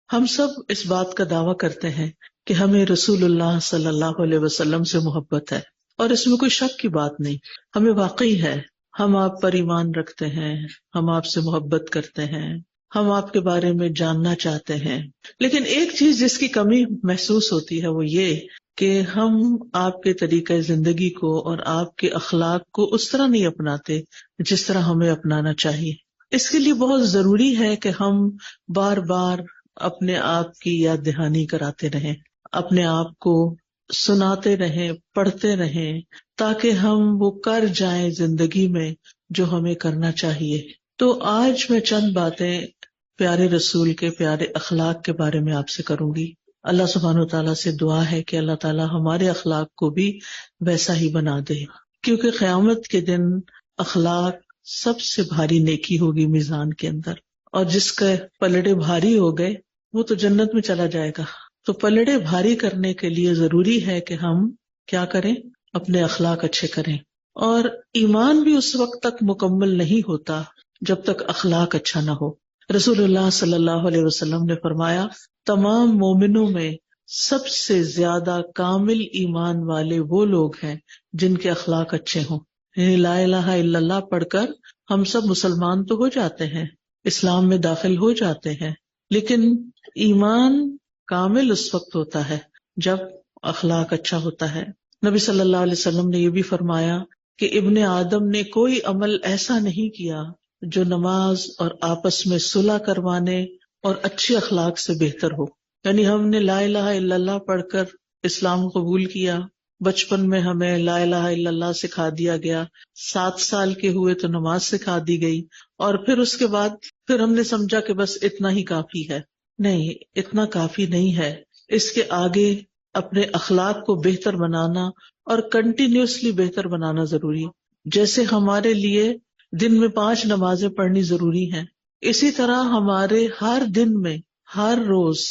ہم سب اس بات کا دعویٰ کرتے ہیں کہ ہمیں رسول اللہ صلی اللہ علیہ وسلم سے محبت ہے، اور اس میں کوئی شک کی بات نہیں، ہمیں واقعی ہے۔ ہم آپ پر ایمان رکھتے ہیں، ہم آپ سے محبت کرتے ہیں، ہم آپ کے بارے میں جاننا چاہتے ہیں، لیکن ایک چیز جس کی کمی محسوس ہوتی ہے وہ یہ کہ ہم آپ کے طریقہ زندگی کو اور آپ کے اخلاق کو اس طرح نہیں اپناتے جس طرح ہمیں اپنانا چاہیے۔ اس کے لیے بہت ضروری ہے کہ ہم بار بار اپنے آپ کی یاد دہانی کراتے رہیں، اپنے آپ کو سناتے رہیں، پڑھتے رہیں، تاکہ ہم وہ کر جائیں زندگی میں جو ہمیں کرنا چاہیے۔ تو آج میں چند باتیں پیارے رسول کے پیارے اخلاق کے بارے میں آپ سے کروں گی۔ اللہ سبحانہ وتعالیٰ سے دعا ہے کہ اللہ تعالیٰ ہمارے اخلاق کو بھی ویسا ہی بنا دے، کیونکہ قیامت کے دن اخلاق سب سے بھاری نیکی ہوگی میزان کے اندر، اور جس کے پلڑے بھاری ہو گئے وہ تو جنت میں چلا جائے گا۔ تو پلڑے بھاری کرنے کے لیے ضروری ہے کہ ہم کیا کریں؟ اپنے اخلاق اچھے کریں۔ اور ایمان بھی اس وقت تک مکمل نہیں ہوتا جب تک اخلاق اچھا نہ ہو۔ رسول اللہ صلی اللہ علیہ وسلم نے فرمایا، تمام مومنوں میں سب سے زیادہ کامل ایمان والے وہ لوگ ہیں جن کے اخلاق اچھے ہوں۔ یعنی لا الہ الا اللہ پڑھ کر ہم سب مسلمان تو ہو جاتے ہیں، اسلام میں داخل ہو جاتے ہیں، لیکن ایمان کامل اس وقت ہوتا ہے جب اخلاق اچھا ہوتا ہے۔ نبی صلی اللہ علیہ وسلم نے یہ بھی فرمایا کہ ابن آدم نے کوئی عمل ایسا نہیں کیا جو نماز اور آپس میں صلح کروانے اور اچھے اخلاق سے بہتر ہو۔ یعنی ہم نے لا الہ الا اللہ پڑھ کر اسلام قبول کیا، بچپن میں ہمیں لا الہ الا اللہ سکھا دیا گیا، 7 سال کے ہوئے تو نماز سکھا دی گئی، اور پھر اس کے بعد پھر ہم نے سمجھا کہ بس اتنا ہی کافی ہے۔ نہیں، اتنا کافی نہیں ہے، اس کے آگے اپنے اخلاق کو بہتر بنانا اور کنٹینیوسلی بہتر بنانا ضروری ہے۔ جیسے ہمارے لیے دن میں 5 نمازیں پڑھنی ضروری ہیں، اسی طرح ہمارے ہر دن میں ہر روز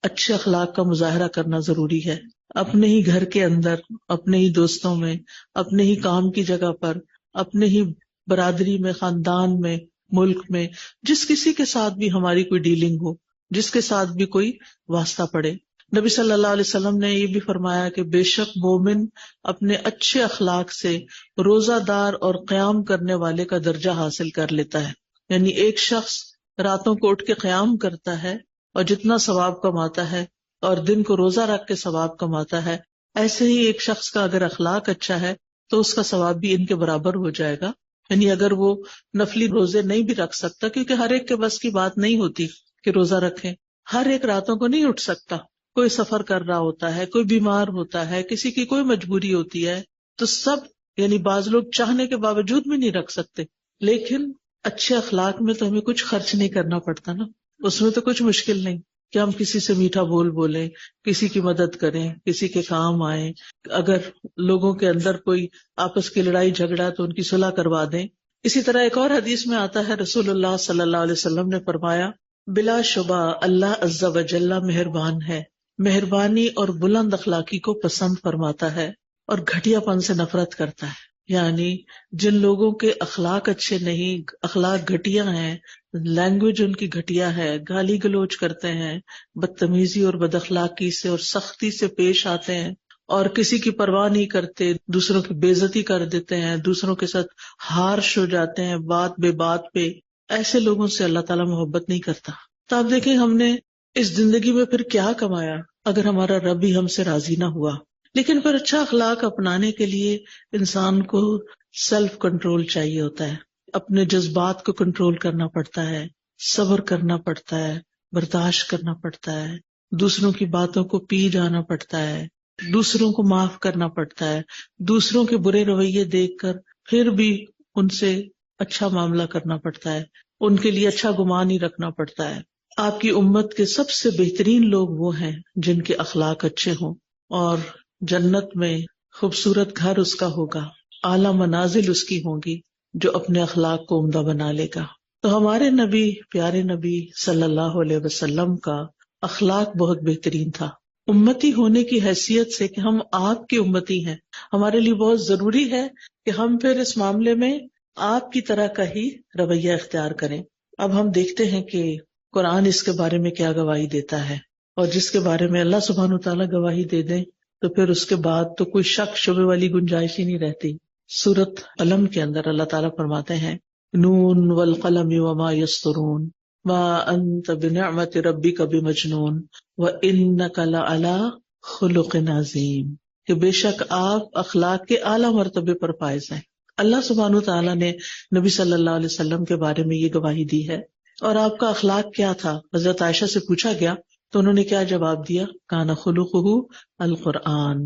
اچھے اخلاق کا مظاہرہ کرنا ضروری ہے، اپنے ہی گھر کے اندر، اپنے ہی دوستوں میں، اپنے ہی کام کی جگہ پر، اپنے ہی برادری میں، خاندان میں، ملک میں، جس کسی کے ساتھ بھی ہماری کوئی ڈیلنگ ہو، جس کے ساتھ بھی کوئی واسطہ پڑے۔ نبی صلی اللہ علیہ وسلم نے یہ بھی فرمایا کہ بے شک مومن اپنے اچھے اخلاق سے روزہ دار اور قیام کرنے والے کا درجہ حاصل کر لیتا ہے۔ یعنی ایک شخص راتوں کو اٹھ کے قیام کرتا ہے اور جتنا ثواب کماتا ہے، اور دن کو روزہ رکھ کے ثواب کماتا ہے، ایسے ہی ایک شخص کا اگر اخلاق اچھا ہے تو اس کا ثواب بھی ان کے برابر ہو جائے گا۔ یعنی اگر وہ نفلی روزے نہیں بھی رکھ سکتا، کیونکہ ہر ایک کے بس کی بات نہیں ہوتی کہ روزہ رکھیں، ہر ایک راتوں کو نہیں اٹھ سکتا، کوئی سفر کر رہا ہوتا ہے، کوئی بیمار ہوتا ہے، کسی کی کوئی مجبوری ہوتی ہے، تو سب یعنی بعض لوگ چاہنے کے باوجود بھی نہیں رکھ سکتے۔ لیکن اچھے اخلاق میں تو ہمیں کچھ خرچ نہیں کرنا پڑتا نا، اس میں تو کچھ مشکل نہیں کہ ہم کسی سے میٹھا بول بولیں، کسی کی مدد کریں، کسی کے کام آئیں، اگر لوگوں کے اندر کوئی آپس کی لڑائی جھگڑا تو ان کی صلح کروا دیں۔ اسی طرح ایک اور حدیث میں آتا ہے، رسول اللہ صلی اللہ علیہ وسلم نے فرمایا، بلا شبہ اللہ عز و جل مہربان ہے، مہربانی اور بلند اخلاقی کو پسند فرماتا ہے اور گھٹیا پن سے نفرت کرتا ہے۔ یعنی جن لوگوں کے اخلاق اچھے نہیں، اخلاق گھٹیا ہیں، لینگویج ان کی گھٹیا ہے، گالی گلوچ کرتے ہیں، بدتمیزی اور بد اخلاقی سے اور سختی سے پیش آتے ہیں، اور کسی کی پرواہ نہیں کرتے، دوسروں کی بے عزتی کر دیتے ہیں، دوسروں کے ساتھ ہارش ہو جاتے ہیں بات بے بات پہ، ایسے لوگوں سے اللہ تعالیٰ محبت نہیں کرتا۔ تو آپ دیکھیں ہم نے اس زندگی میں پھر کیا کمایا اگر ہمارا رب ہی ہم سے راضی نہ ہوا۔ لیکن پھر اچھا اخلاق اپنانے کے لیے انسان کو سیلف کنٹرول چاہیے ہوتا ہے، اپنے جذبات کو کنٹرول کرنا پڑتا ہے، صبر کرنا پڑتا ہے، برداشت کرنا پڑتا ہے، دوسروں کی باتوں کو پی جانا پڑتا ہے، دوسروں کو معاف کرنا پڑتا ہے، دوسروں کے برے رویے دیکھ کر پھر بھی ان سے اچھا معاملہ کرنا پڑتا ہے، ان کے لیے اچھا گمان ہی رکھنا پڑتا ہے۔ آپ کی امت کے سب سے بہترین لوگ وہ ہیں جن کے اخلاق اچھے ہوں، اور جنت میں خوبصورت گھر اس کا ہوگا، اعلیٰ منازل اس کی ہوں گی جو اپنے اخلاق کو عمدہ بنا لے گا۔ تو ہمارے نبی، پیارے نبی صلی اللہ علیہ وسلم کا اخلاق بہت بہترین تھا۔ امتی ہونے کی حیثیت سے کہ ہم آپ کی امتی ہیں، ہمارے لیے بہت ضروری ہے کہ ہم پھر اس معاملے میں آپ کی طرح کا ہی رویہ اختیار کریں۔ اب ہم دیکھتے ہیں کہ قرآن اس کے بارے میں کیا گواہی دیتا ہے، اور جس کے بارے میں اللہ سبحانہ تعالیٰ گواہی دے دیں تو پھر اس کے بعد تو کوئی شک شبے والی گنجائش ہی نہیں رہتی۔ سورۃ قلم کے اندر اللہ تعالیٰ فرماتے ہیں نون والقلم وما یسطرون ما انت بنعمت ربک بمجنون وانک لعلی خلق عظیم، کہ بے شک آپ اخلاق کے اعلیٰ مرتبے پر فائز ہیں۔ اللہ سبحانہ تعالیٰ نے نبی صلی اللہ علیہ وسلم کے بارے میں یہ گواہی دی ہے۔ اور آپ کا اخلاق کیا تھا؟ حضرت عائشہ سے پوچھا گیا تو انہوں نے کیا جواب دیا؟ کان خلقہ القرآن،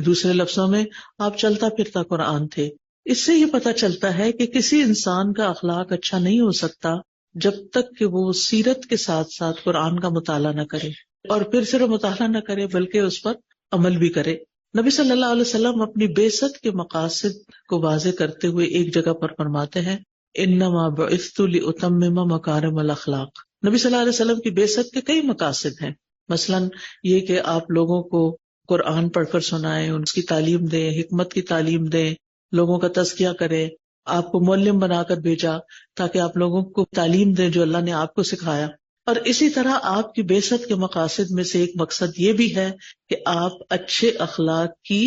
دوسرے لفظوں میں آپ چلتا پھرتا قرآن تھے۔ اس سے یہ پتہ چلتا ہے کہ کسی انسان کا اخلاق اچھا نہیں ہو سکتا جب تک کہ وہ سیرت کے ساتھ ساتھ قرآن کا مطالعہ نہ کرے، اور پھر صرف مطالعہ نہ کرے بلکہ اس پر عمل بھی کرے۔ نبی صلی اللہ علیہ وسلم اپنی بعثت کے مقاصد کو واضح کرتے ہوئے ایک جگہ پر فرماتے ہیں انما بعثت لاتمم مکارم الاخلاق۔ نبی صلی اللہ علیہ وسلم کی بعثت کے کئی مقاصد ہیں، مثلاً یہ کہ آپ لوگوں کو قرآن پڑھ کر سنائیں، اس کی تعلیم دیں، حکمت کی تعلیم دیں، لوگوں کا تزکیہ کریں۔ آپ کو معلم بنا کر بھیجا تاکہ آپ لوگوں کو تعلیم دیں جو اللہ نے آپ کو سکھایا۔ اور اسی طرح آپ کی بعثت کے مقاصد میں سے ایک مقصد یہ بھی ہے کہ آپ اچھے اخلاق کی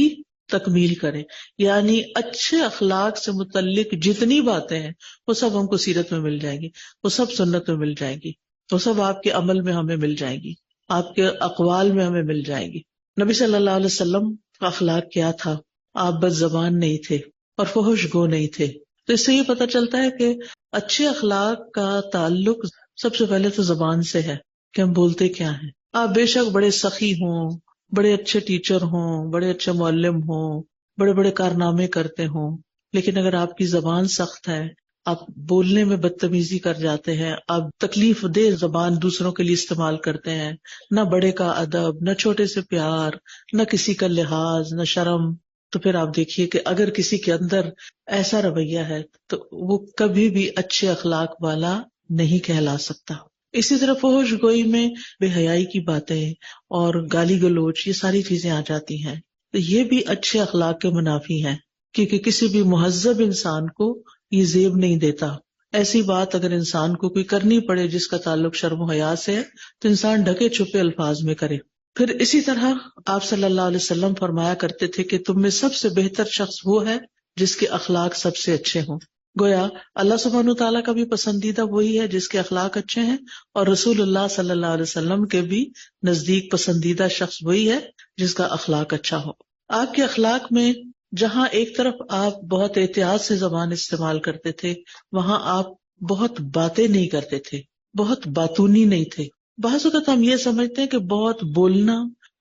تکمیل کریں، یعنی اچھے اخلاق سے متعلق جتنی باتیں ہیں وہ سب ہم کو سیرت میں مل جائیں گی، وہ سب سنت میں مل جائیں گی، وہ سب آپ کے عمل میں ہمیں مل جائیں گی، آپ کے اقوال میں ہمیں مل جائیں گی۔ نبی صلی اللہ علیہ وسلم کا اخلاق کیا تھا؟ آپ بد زبان نہیں تھے اور فحش گو نہیں تھے۔ تو اس سے یہ پتہ چلتا ہے کہ اچھے اخلاق کا تعلق سب سے پہلے تو زبان سے ہے کہ ہم بولتے کیا ہیں۔ آپ بے شک بڑے سخی ہوں، بڑے اچھے ٹیچر ہوں، بڑے اچھے معلم ہوں، بڑے بڑے کارنامے کرتے ہوں، لیکن اگر آپ کی زبان سخت ہے، آپ بولنے میں بدتمیزی کر جاتے ہیں، آپ تکلیف دہ زبان دوسروں کے لیے استعمال کرتے ہیں، نہ بڑے کا ادب، نہ چھوٹے سے پیار، نہ کسی کا لحاظ، نہ شرم، تو پھر آپ دیکھیے کہ اگر کسی کے اندر ایسا رویہ ہے تو وہ کبھی بھی اچھے اخلاق والا نہیں کہلا سکتا۔ اسی طرح فحش گوئی میں بے حیائی کی باتیں اور گالی گلوچ، یہ ساری چیزیں آ جاتی ہیں، تو یہ بھی اچھے اخلاق کے منافی ہیں، کیونکہ کسی بھی مہذب انسان کو یہ زیب نہیں دیتا۔ ایسی بات اگر انسان کو کوئی کرنی پڑے جس کا تعلق شرم و حیا سے ہے تو انسان ڈھکے چھپے الفاظ میں کرے۔ پھر اسی طرح آپ صلی اللہ علیہ وسلم فرمایا کرتے تھے کہ تم میں سب سے بہتر شخص وہ ہے جس کے اخلاق سب سے اچھے ہوں۔ گویا اللہ سبحانہ تعالیٰ کا بھی پسندیدہ وہی ہے جس کے اخلاق اچھے ہیں، اور رسول اللہ صلی اللہ علیہ وسلم کے بھی نزدیک پسندیدہ شخص وہی ہے جس کا اخلاق اچھا ہو۔ آپ کے اخلاق میں جہاں ایک طرف آپ بہت احتیاط سے زبان استعمال کرتے تھے، وہاں آپ بہت باتیں نہیں کرتے تھے، بہت باتونی نہیں تھے۔ بعض اوقات ہم یہ سمجھتے ہیں کہ بہت بولنا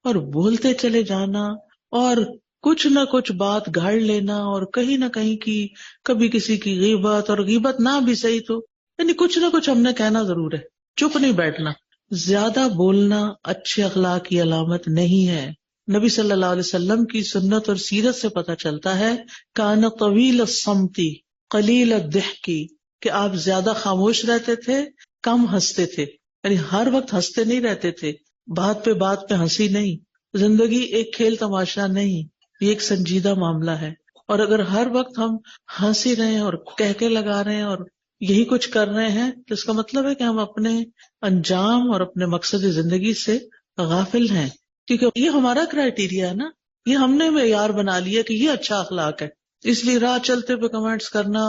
اور بولتے چلے جانا اور کچھ نہ کچھ بات گھاڑ لینا اور کہیں نہ کہیں کی کبھی کسی کی غیبت، اور غیبت نہ بھی صحیح تو یعنی کچھ نہ کچھ ہم نے کہنا ضرور ہے، چپ نہیں بیٹھنا۔ زیادہ بولنا اچھے اخلاق کی علامت نہیں ہے۔ نبی صلی اللہ علیہ وسلم کی سنت اور سیرت سے پتہ چلتا ہے کان طویل الصمت قلیل الضحک، کہ آپ زیادہ خاموش رہتے تھے، کم ہنستے تھے، یعنی ہر وقت ہنستے نہیں رہتے تھے، بات پہ ہنسی نہیں۔ زندگی ایک کھیل تماشا نہیں، یہ ایک سنجیدہ معاملہ ہے، اور اگر ہر وقت ہم ہنسی رہے ہیں اور کہکے لگا رہے ہیں اور یہی کچھ کر رہے ہیں تو اس کا مطلب ہے کہ ہم اپنے انجام اور اپنے مقصد زندگی سے غافل ہیں، کیونکہ یہ ہمارا کرائیٹیریا ہے نا، یہ ہم نے معیار بنا لیا کہ یہ اچھا اخلاق ہے، اس لیے راہ چلتے پہ کمنٹس کرنا،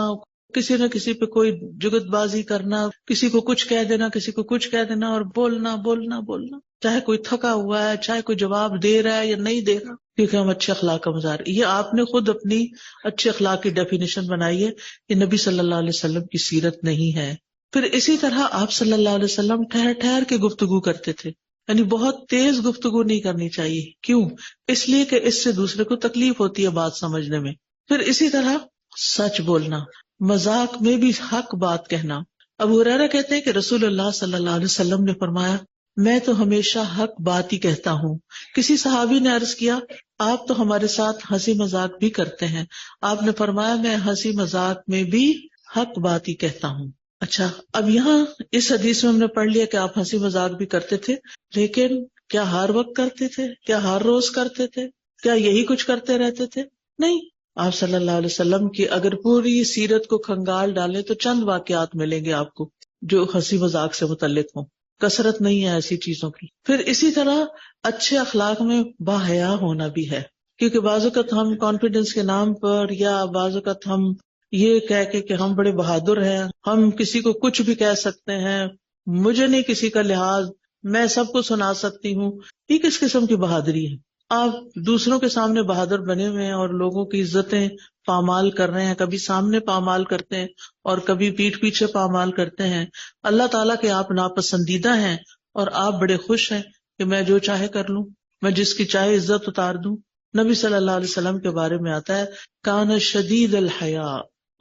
کسی نہ کسی پہ کوئی جگت بازی کرنا، کسی کو کچھ کہہ دینا، کسی کو کچھ کہہ دینا، اور بولنا بولنا بولنا، چاہے کوئی تھکا ہوا ہے، چاہے کوئی جواب دے رہا ہے یا نہیں دے رہا، کیونکہ ہم اچھے اخلاق کا مظاہر۔ یہ آپ نے خود اپنی اچھے اخلاق کی ڈیفینیشن بنائی ہے، یہ نبی صلی اللہ علیہ وسلم کی سیرت نہیں ہے۔ پھر اسی طرح آپ صلی اللہ علیہ وسلم ٹھہر ٹھہر کے گفتگو کرتے تھے، یعنی بہت تیز گفتگو نہیں کرنی چاہیے۔ کیوں؟ اس لیے کہ اس سے دوسرے کو تکلیف ہوتی ہے بات سمجھنے میں۔ پھر اسی طرح سچ بولنا، مذاق میں بھی حق بات کہنا۔ ابو ہریرہ کہتے ہیں کہ رسول اللہ صلی اللہ علیہ وسلم نے فرمایا میں تو ہمیشہ حق بات ہی کہتا ہوں۔ کسی صحابی نے عرض کیا آپ تو ہمارے ساتھ ہنسی مذاق بھی کرتے ہیں؟ آپ نے فرمایا میں ہنسی مذاق میں بھی حق بات ہی کہتا ہوں۔ اچھا، اب یہاں اس حدیث میں ہم نے پڑھ لیا کہ آپ ہنسی مذاق بھی کرتے تھے، لیکن کیا ہر وقت کرتے تھے؟ کیا ہر روز کرتے تھے؟ کیا یہی کچھ کرتے رہتے تھے؟ نہیں۔ آپ صلی اللہ علیہ وسلم کی اگر پوری سیرت کو کھنگال ڈالے تو چند واقعات ملیں گے آپ کو جو ہنسی مذاق سے متعلق ہوں۔ کثرت نہیں ہے ایسی چیزوں کی. پھر اسی طرح اچھے اخلاق میں باحیا ہونا بھی ہے، کیونکہ بعض اوقات ہم کانفیڈنس کے نام پر یا بعض اوقات ہم یہ کہہ کے کہ ہم بڑے بہادر ہیں، ہم کسی کو کچھ بھی کہہ سکتے ہیں، مجھے نہیں کسی کا لحاظ، میں سب کو سنا سکتی ہوں، یہ کس قسم کی بہادری ہے؟ آپ دوسروں کے سامنے بہادر بنے ہوئے ہیں اور لوگوں کی عزتیں پامال کر رہے ہیں، کبھی سامنے پامال کرتے ہیں اور کبھی پیٹھ پیچھے پامال کرتے ہیں. اللہ تعالیٰ کے آپ ناپسندیدہ ہیں اور آپ بڑے خوش ہیں کہ میں جو چاہے کر لوں، میں جس کی چاہے عزت اتار دوں. نبی صلی اللہ علیہ وسلم کے بارے میں آتا ہے کان شدید الحیا،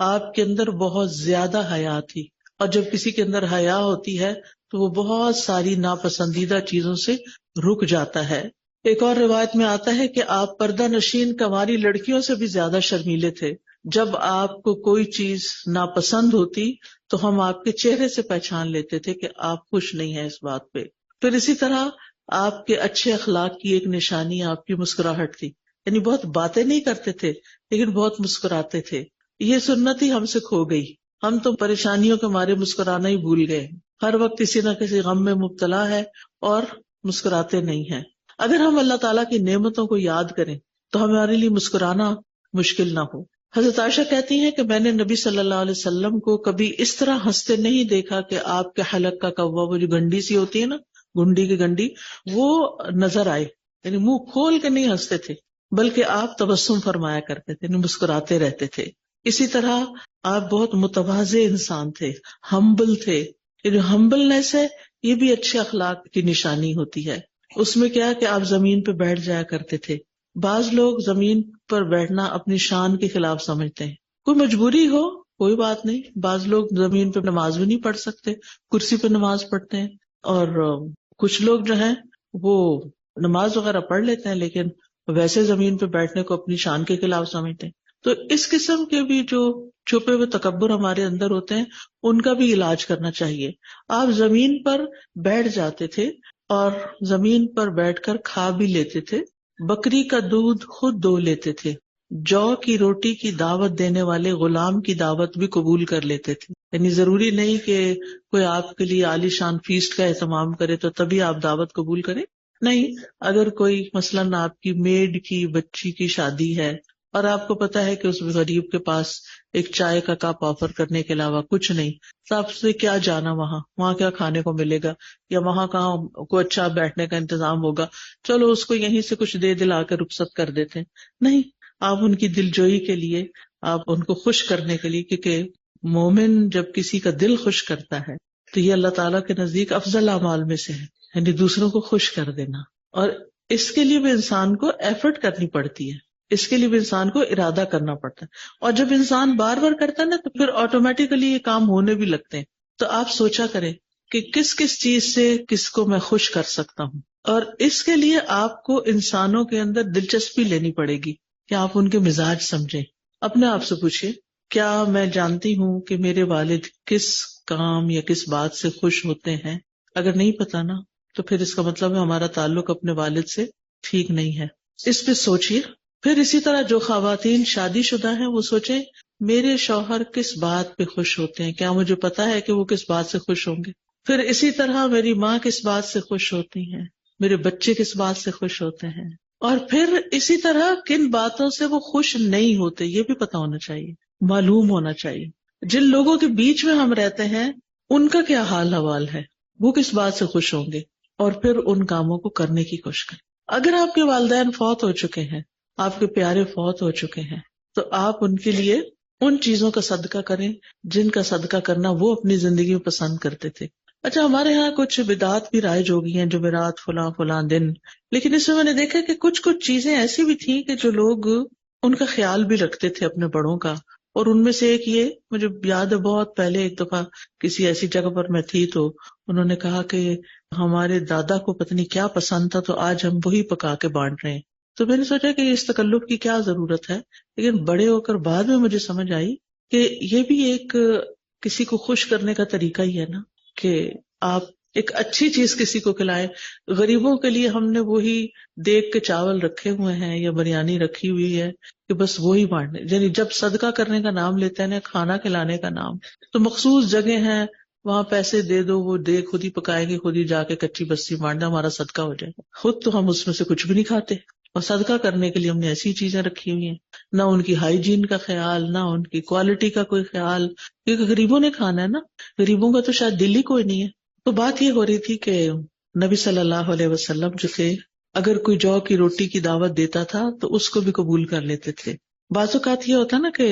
آپ کے اندر بہت زیادہ حیا تھی، اور جب کسی کے اندر حیا ہوتی ہے تو وہ بہت ساری ناپسندیدہ چیزوں سے رک جاتا ہے. ایک اور روایت میں آتا ہے کہ آپ پردہ نشین کنواری لڑکیوں سے بھی زیادہ شرمیلے تھے. جب آپ کو کوئی چیز ناپسند ہوتی تو ہم آپ کے چہرے سے پہچان لیتے تھے کہ آپ خوش نہیں ہیں اس بات پہ. پھر اسی طرح آپ کے اچھے اخلاق کی ایک نشانی آپ کی مسکراہٹ تھی، یعنی بہت باتیں نہیں کرتے تھے لیکن بہت مسکراتے تھے. یہ سنت ہی ہم سے کھو گئی، ہم تو پریشانیوں کے مارے مسکرانا ہی بھول گئے، ہر وقت کسی نہ کسی غم میں مبتلا ہے اور مسکراتے نہیں ہیں. اگر ہم اللہ تعالیٰ کی نعمتوں کو یاد کریں تو ہمارے لیے مسکرانا مشکل نہ ہو. حضرت عائشہ کہتی ہیں کہ میں نے نبی صلی اللہ علیہ وسلم کو کبھی اس طرح ہنستے نہیں دیکھا کہ آپ کے حلق کا کوا، وہ جو گنڈی سی ہوتی ہے نا، گنڈی کی گنڈی، وہ نظر آئے. یعنی منہ کھول کے نہیں ہنستے تھے بلکہ آپ تبسم فرمایا کرتے تھے، یعنی مسکراتے رہتے تھے. اسی طرح آپ بہت متواضع انسان تھے، ہمبل تھے. یہ جو ہمبلنس ہے یہ بھی اچھے اخلاق کی نشانی ہوتی ہے. اس میں کیا کہ آپ زمین پہ بیٹھ جایا کرتے تھے. بعض لوگ زمین پر بیٹھنا اپنی شان کے خلاف سمجھتے ہیں. کوئی مجبوری ہو کوئی بات نہیں، بعض لوگ زمین پہ نماز بھی نہیں پڑھ سکتے، کرسی پہ نماز پڑھتے ہیں، اور کچھ لوگ جو ہیں وہ نماز وغیرہ پڑھ لیتے ہیں لیکن ویسے زمین پہ بیٹھنے کو اپنی شان کے خلاف سمجھتے ہیں. تو اس قسم کے بھی جو چھپے ہوئے تکبر ہمارے اندر ہوتے ہیں ان کا بھی علاج کرنا چاہیے. آپ زمین پر بیٹھ جاتے تھے اور زمین پر بیٹھ کر کھا بھی لیتے تھے، بکری کا دودھ خود دو لیتے تھے، جو کی روٹی کی دعوت دینے والے غلام کی دعوت بھی قبول کر لیتے تھے. یعنی ضروری نہیں کہ کوئی آپ کے لیے عالی شان فیسٹ کا اہتمام کرے تو تبھی آپ دعوت قبول کریں. نہیں، اگر کوئی مثلاً آپ کی میڈ کی بچی کی شادی ہے اور آپ کو پتا ہے کہ اس غریب کے پاس ایک چائے کا کپ آفر کرنے کے علاوہ کچھ نہیں، تو آپ سے کیا جانا وہاں کیا کھانے کو ملے گا، یا وہاں کہاں کو اچھا بیٹھنے کا انتظام ہوگا، چلو اس کو یہیں سے کچھ دے دلا کے رخصت کر دیتے ہیں. نہیں، آپ ان کی دل جوئی کے لیے، آپ ان کو خوش کرنے کے لیے، کیونکہ مومن جب کسی کا دل خوش کرتا ہے تو یہ اللہ تعالیٰ کے نزدیک افضل اعمال میں سے ہے، یعنی دوسروں کو خوش کر دینا. اور اس کے لیے بھی انسان کو ایفرٹ کرنی پڑتی ہے، اس کے لیے بھی انسان کو ارادہ کرنا پڑتا ہے. اور جب انسان بار بار کرتا ہے نا تو پھر آٹومیٹیکلی یہ کام ہونے بھی لگتے ہیں. تو آپ سوچا کریں کہ کس کس چیز سے کس کو میں خوش کر سکتا ہوں، اور اس کے لیے آپ کو انسانوں کے اندر دلچسپی لینی پڑے گی کہ آپ ان کے مزاج سمجھیں. اپنے آپ سے پوچھئے، کیا میں جانتی ہوں کہ میرے والد کس کام یا کس بات سے خوش ہوتے ہیں؟ اگر نہیں پتا نا تو پھر اس کا مطلب ہے ہمارا تعلق اپنے والد سے ٹھیک نہیں ہے. اس پہ سوچئے. پھر اسی طرح جو خواتین شادی شدہ ہیں وہ سوچیں میرے شوہر کس بات پہ خوش ہوتے ہیں، کیا مجھے پتا ہے کہ وہ کس بات سے خوش ہوں گے؟ پھر اسی طرح میری ماں کس بات سے خوش ہوتی ہیں، میرے بچے کس بات سے خوش ہوتے ہیں، اور پھر اسی طرح کن باتوں سے وہ خوش نہیں ہوتے یہ بھی پتا ہونا چاہیے، معلوم ہونا چاہیے. جن لوگوں کے بیچ میں ہم رہتے ہیں ان کا کیا حال حوال ہے، وہ کس بات سے خوش ہوں گے، اور پھر ان کاموں کو کرنے کی کوشش کریں. اگر آپ کے والدین فوت ہو چکے ہیں، آپ کے پیارے فوت ہو چکے ہیں، تو آپ ان کے لیے ان چیزوں کا صدقہ کریں جن کا صدقہ کرنا وہ اپنی زندگی میں پسند کرتے تھے. اچھا، ہمارے ہاں کچھ بدعات بھی رائج ہو گئی ہیں، جمعرات فلاں فلاں دن، لیکن اس میں نے دیکھا کہ کچھ چیزیں ایسی بھی تھیں کہ جو لوگ ان کا خیال بھی رکھتے تھے اپنے بڑوں کا. اور ان میں سے ایک یہ مجھے یاد ہے، بہت پہلے ایک دفعہ کسی ایسی جگہ پر میں تھی تو انہوں نے کہا کہ ہمارے دادا کو پتہ نہیں کیا پسند تھا تو آج ہم وہی پکا کے بانٹ رہے ہیں. تو میں نے سوچا کہ اس تکلف کی کیا ضرورت ہے، لیکن بڑے ہو کر بعد میں مجھے سمجھ آئی کہ یہ بھی ایک کسی کو خوش کرنے کا طریقہ ہی ہے نا، کہ آپ ایک اچھی چیز کسی کو کھلائیں. غریبوں کے لیے ہم نے وہی دیگ کے چاول رکھے ہوئے ہیں یا بریانی رکھی ہوئی ہے کہ بس وہی بانٹنے، یعنی جب صدقہ کرنے کا نام لیتے ہیں نا، کھانا کھلانے کا نام، تو مخصوص جگہ ہیں وہاں پیسے دے دو، وہ دے خود ہی پکائیں گے، خود ہی جا کے کچی بسی مارنا، ہمارا صدقہ ہو جائے گا. خود تو ہم اس میں سے کچھ بھی نہیں کھاتے، اور صدقہ کرنے کے لیے ہم نے ایسی چیزیں رکھی ہوئی ہیں، نہ ان کی ہائیجین کا خیال، نہ ان کی کوالٹی کا کوئی خیال، کیونکہ غریبوں نے کھانا ہے نا، غریبوں کا تو شاید دل ہی کوئی نہیں ہے. تو بات یہ ہو رہی تھی کہ نبی صلی اللہ علیہ وسلم جو تھے، اگر کوئی جو کی روٹی کی دعوت دیتا تھا تو اس کو بھی قبول کر لیتے تھے. بعض اوقات یہ ہوتا ہے نا کہ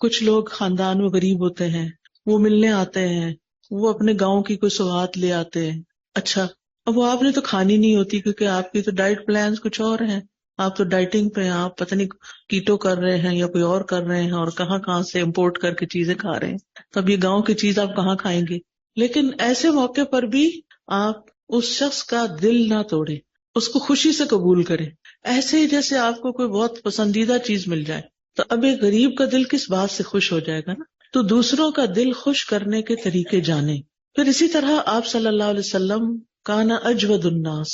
کچھ لوگ خاندان میں غریب ہوتے ہیں، وہ ملنے آتے ہیں، وہ اپنے گاؤں کی کوئی سوغات لے آتے ہیں. اچھا، اب وہ آپ نے تو کھانی نہیں ہوتی کیونکہ آپ کی تو ڈائٹ پلانز کچھ اور ہیں، آپ تو ڈائٹنگ پہ ہیں، آپ پتہ نہیں کیٹو کر رہے ہیں یا کوئی اور کر رہے ہیں، اور کہاں کہاں سے امپورٹ کر کے چیزیں کھا رہے ہیں. تب یہ گاؤں کی چیز آپ کہاں کھائیں گے؟ لیکن ایسے موقع پر بھی آپ اس شخص کا دل نہ توڑیں، اس کو خوشی سے قبول کریں، ایسے ہی جیسے آپ کو کوئی بہت پسندیدہ چیز مل جائے. تو اب ایک غریب کا دل کس بات سے خوش ہو جائے گا نا؟ تو دوسروں کا دل خوش کرنے کے طریقے جانیں. پھر اسی طرح آپ صلی اللہ علیہ وسلم کانا اجود الناس،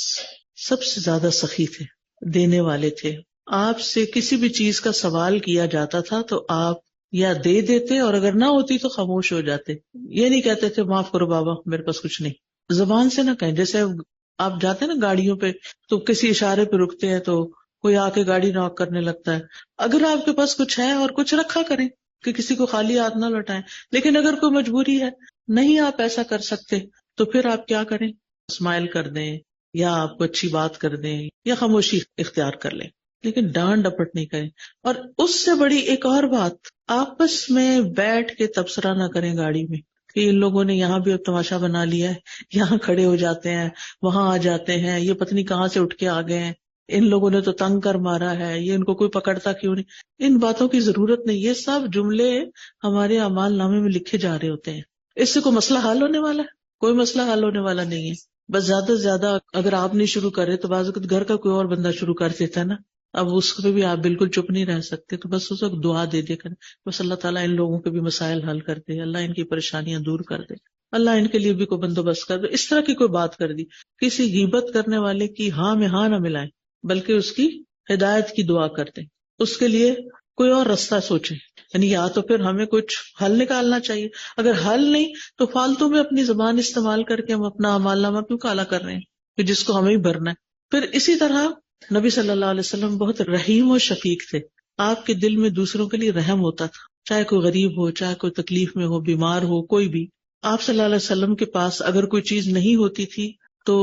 سب سے زیادہ سخی تھے، دینے والے تھے. آپ سے کسی بھی چیز کا سوال کیا جاتا تھا تو آپ یا دے دیتے، اور اگر نہ ہوتی تو خاموش ہو جاتے. یہ نہیں کہتے تھے معاف کرو بابا میرے پاس کچھ نہیں، زبان سے نہ کہیں. جیسے آپ جاتے ہیں نا گاڑیوں پہ تو کسی اشارے پہ رکتے ہیں تو کوئی آ کے گاڑی ناک کرنے لگتا ہے. اگر آپ کے پاس کچھ ہے اور کچھ رکھا کریں کہ کسی کو خالی ہاتھ نہ لوٹائیں. لیکن اگر کوئی مجبوری ہے، نہیں آپ ایسا کر سکتے، تو پھر آپ کیا کریں؟ اسمائل کر دیں، یا آپ کو اچھی بات کر دیں، یا خاموشی اختیار کر لیں، لیکن ڈانٹ ڈپٹ نہیں کریں. اور اس سے بڑی ایک اور بات، آپس میں بیٹھ کے تبصرہ نہ کریں گاڑی میں کہ ان لوگوں نے یہاں بھی اب تماشا بنا لیا ہے، یہاں کھڑے ہو جاتے ہیں، وہاں آ جاتے ہیں، یہ پتہ نہیں کہاں سے اٹھ کے آ گئے ہیں، ان لوگوں نے تو تنگ کر مارا ہے، یہ ان کو کوئی پکڑتا کیوں نہیں. ان باتوں کی ضرورت نہیں. یہ سب جملے ہمارے اعمال نامے میں لکھے جا رہے ہوتے ہیں. اس سے کوئی مسئلہ حل ہونے والا ہے؟ کوئی مسئلہ حل ہونے والا نہیں ہے. بس زیادہ سے زیادہ اگر آپ نہیں شروع کرے تو بعض اوقات گھر کا کوئی اور بندہ شروع کر دیتا ہے نا. اب اس پہ بھی آپ بالکل چپ نہیں رہ سکتے، تو بس اس وقت دعا دے دے کر بس اللہ تعالیٰ ان لوگوں کے بھی مسائل حل کر دے، اللہ ان کی پریشانیاں دور کر دے، اللہ ان کے لیے بھی کوئی بندوبست کر دے. اس طرح کی کوئی بات کر دی. کسی غیبت کرنے والے کی ہاں میں ہاں نہ ملائیں، بلکہ اس کی ہدایت کی دعا کر دیں، اس کے لیے کوئی اور راستہ سوچیں. یعنی یا تو پھر ہمیں کچھ حل نکالنا چاہیے، اگر حل نہیں تو فالتو میں اپنی زبان استعمال کر کے ہم اپنا اعمال نامہ کیوں کالا کر رہے ہیں کہ جس کو ہمیں ہی بھرنا ہے. پھر اسی طرح نبی صلی اللہ علیہ وسلم بہت رحیم و شفیق تھے. آپ کے دل میں دوسروں کے لیے رحم ہوتا تھا، چاہے کوئی غریب ہو، چاہے کوئی تکلیف میں ہو، بیمار ہو، کوئی بھی. آپ صلی اللہ علیہ وسلم کے پاس اگر کوئی چیز نہیں ہوتی تھی تو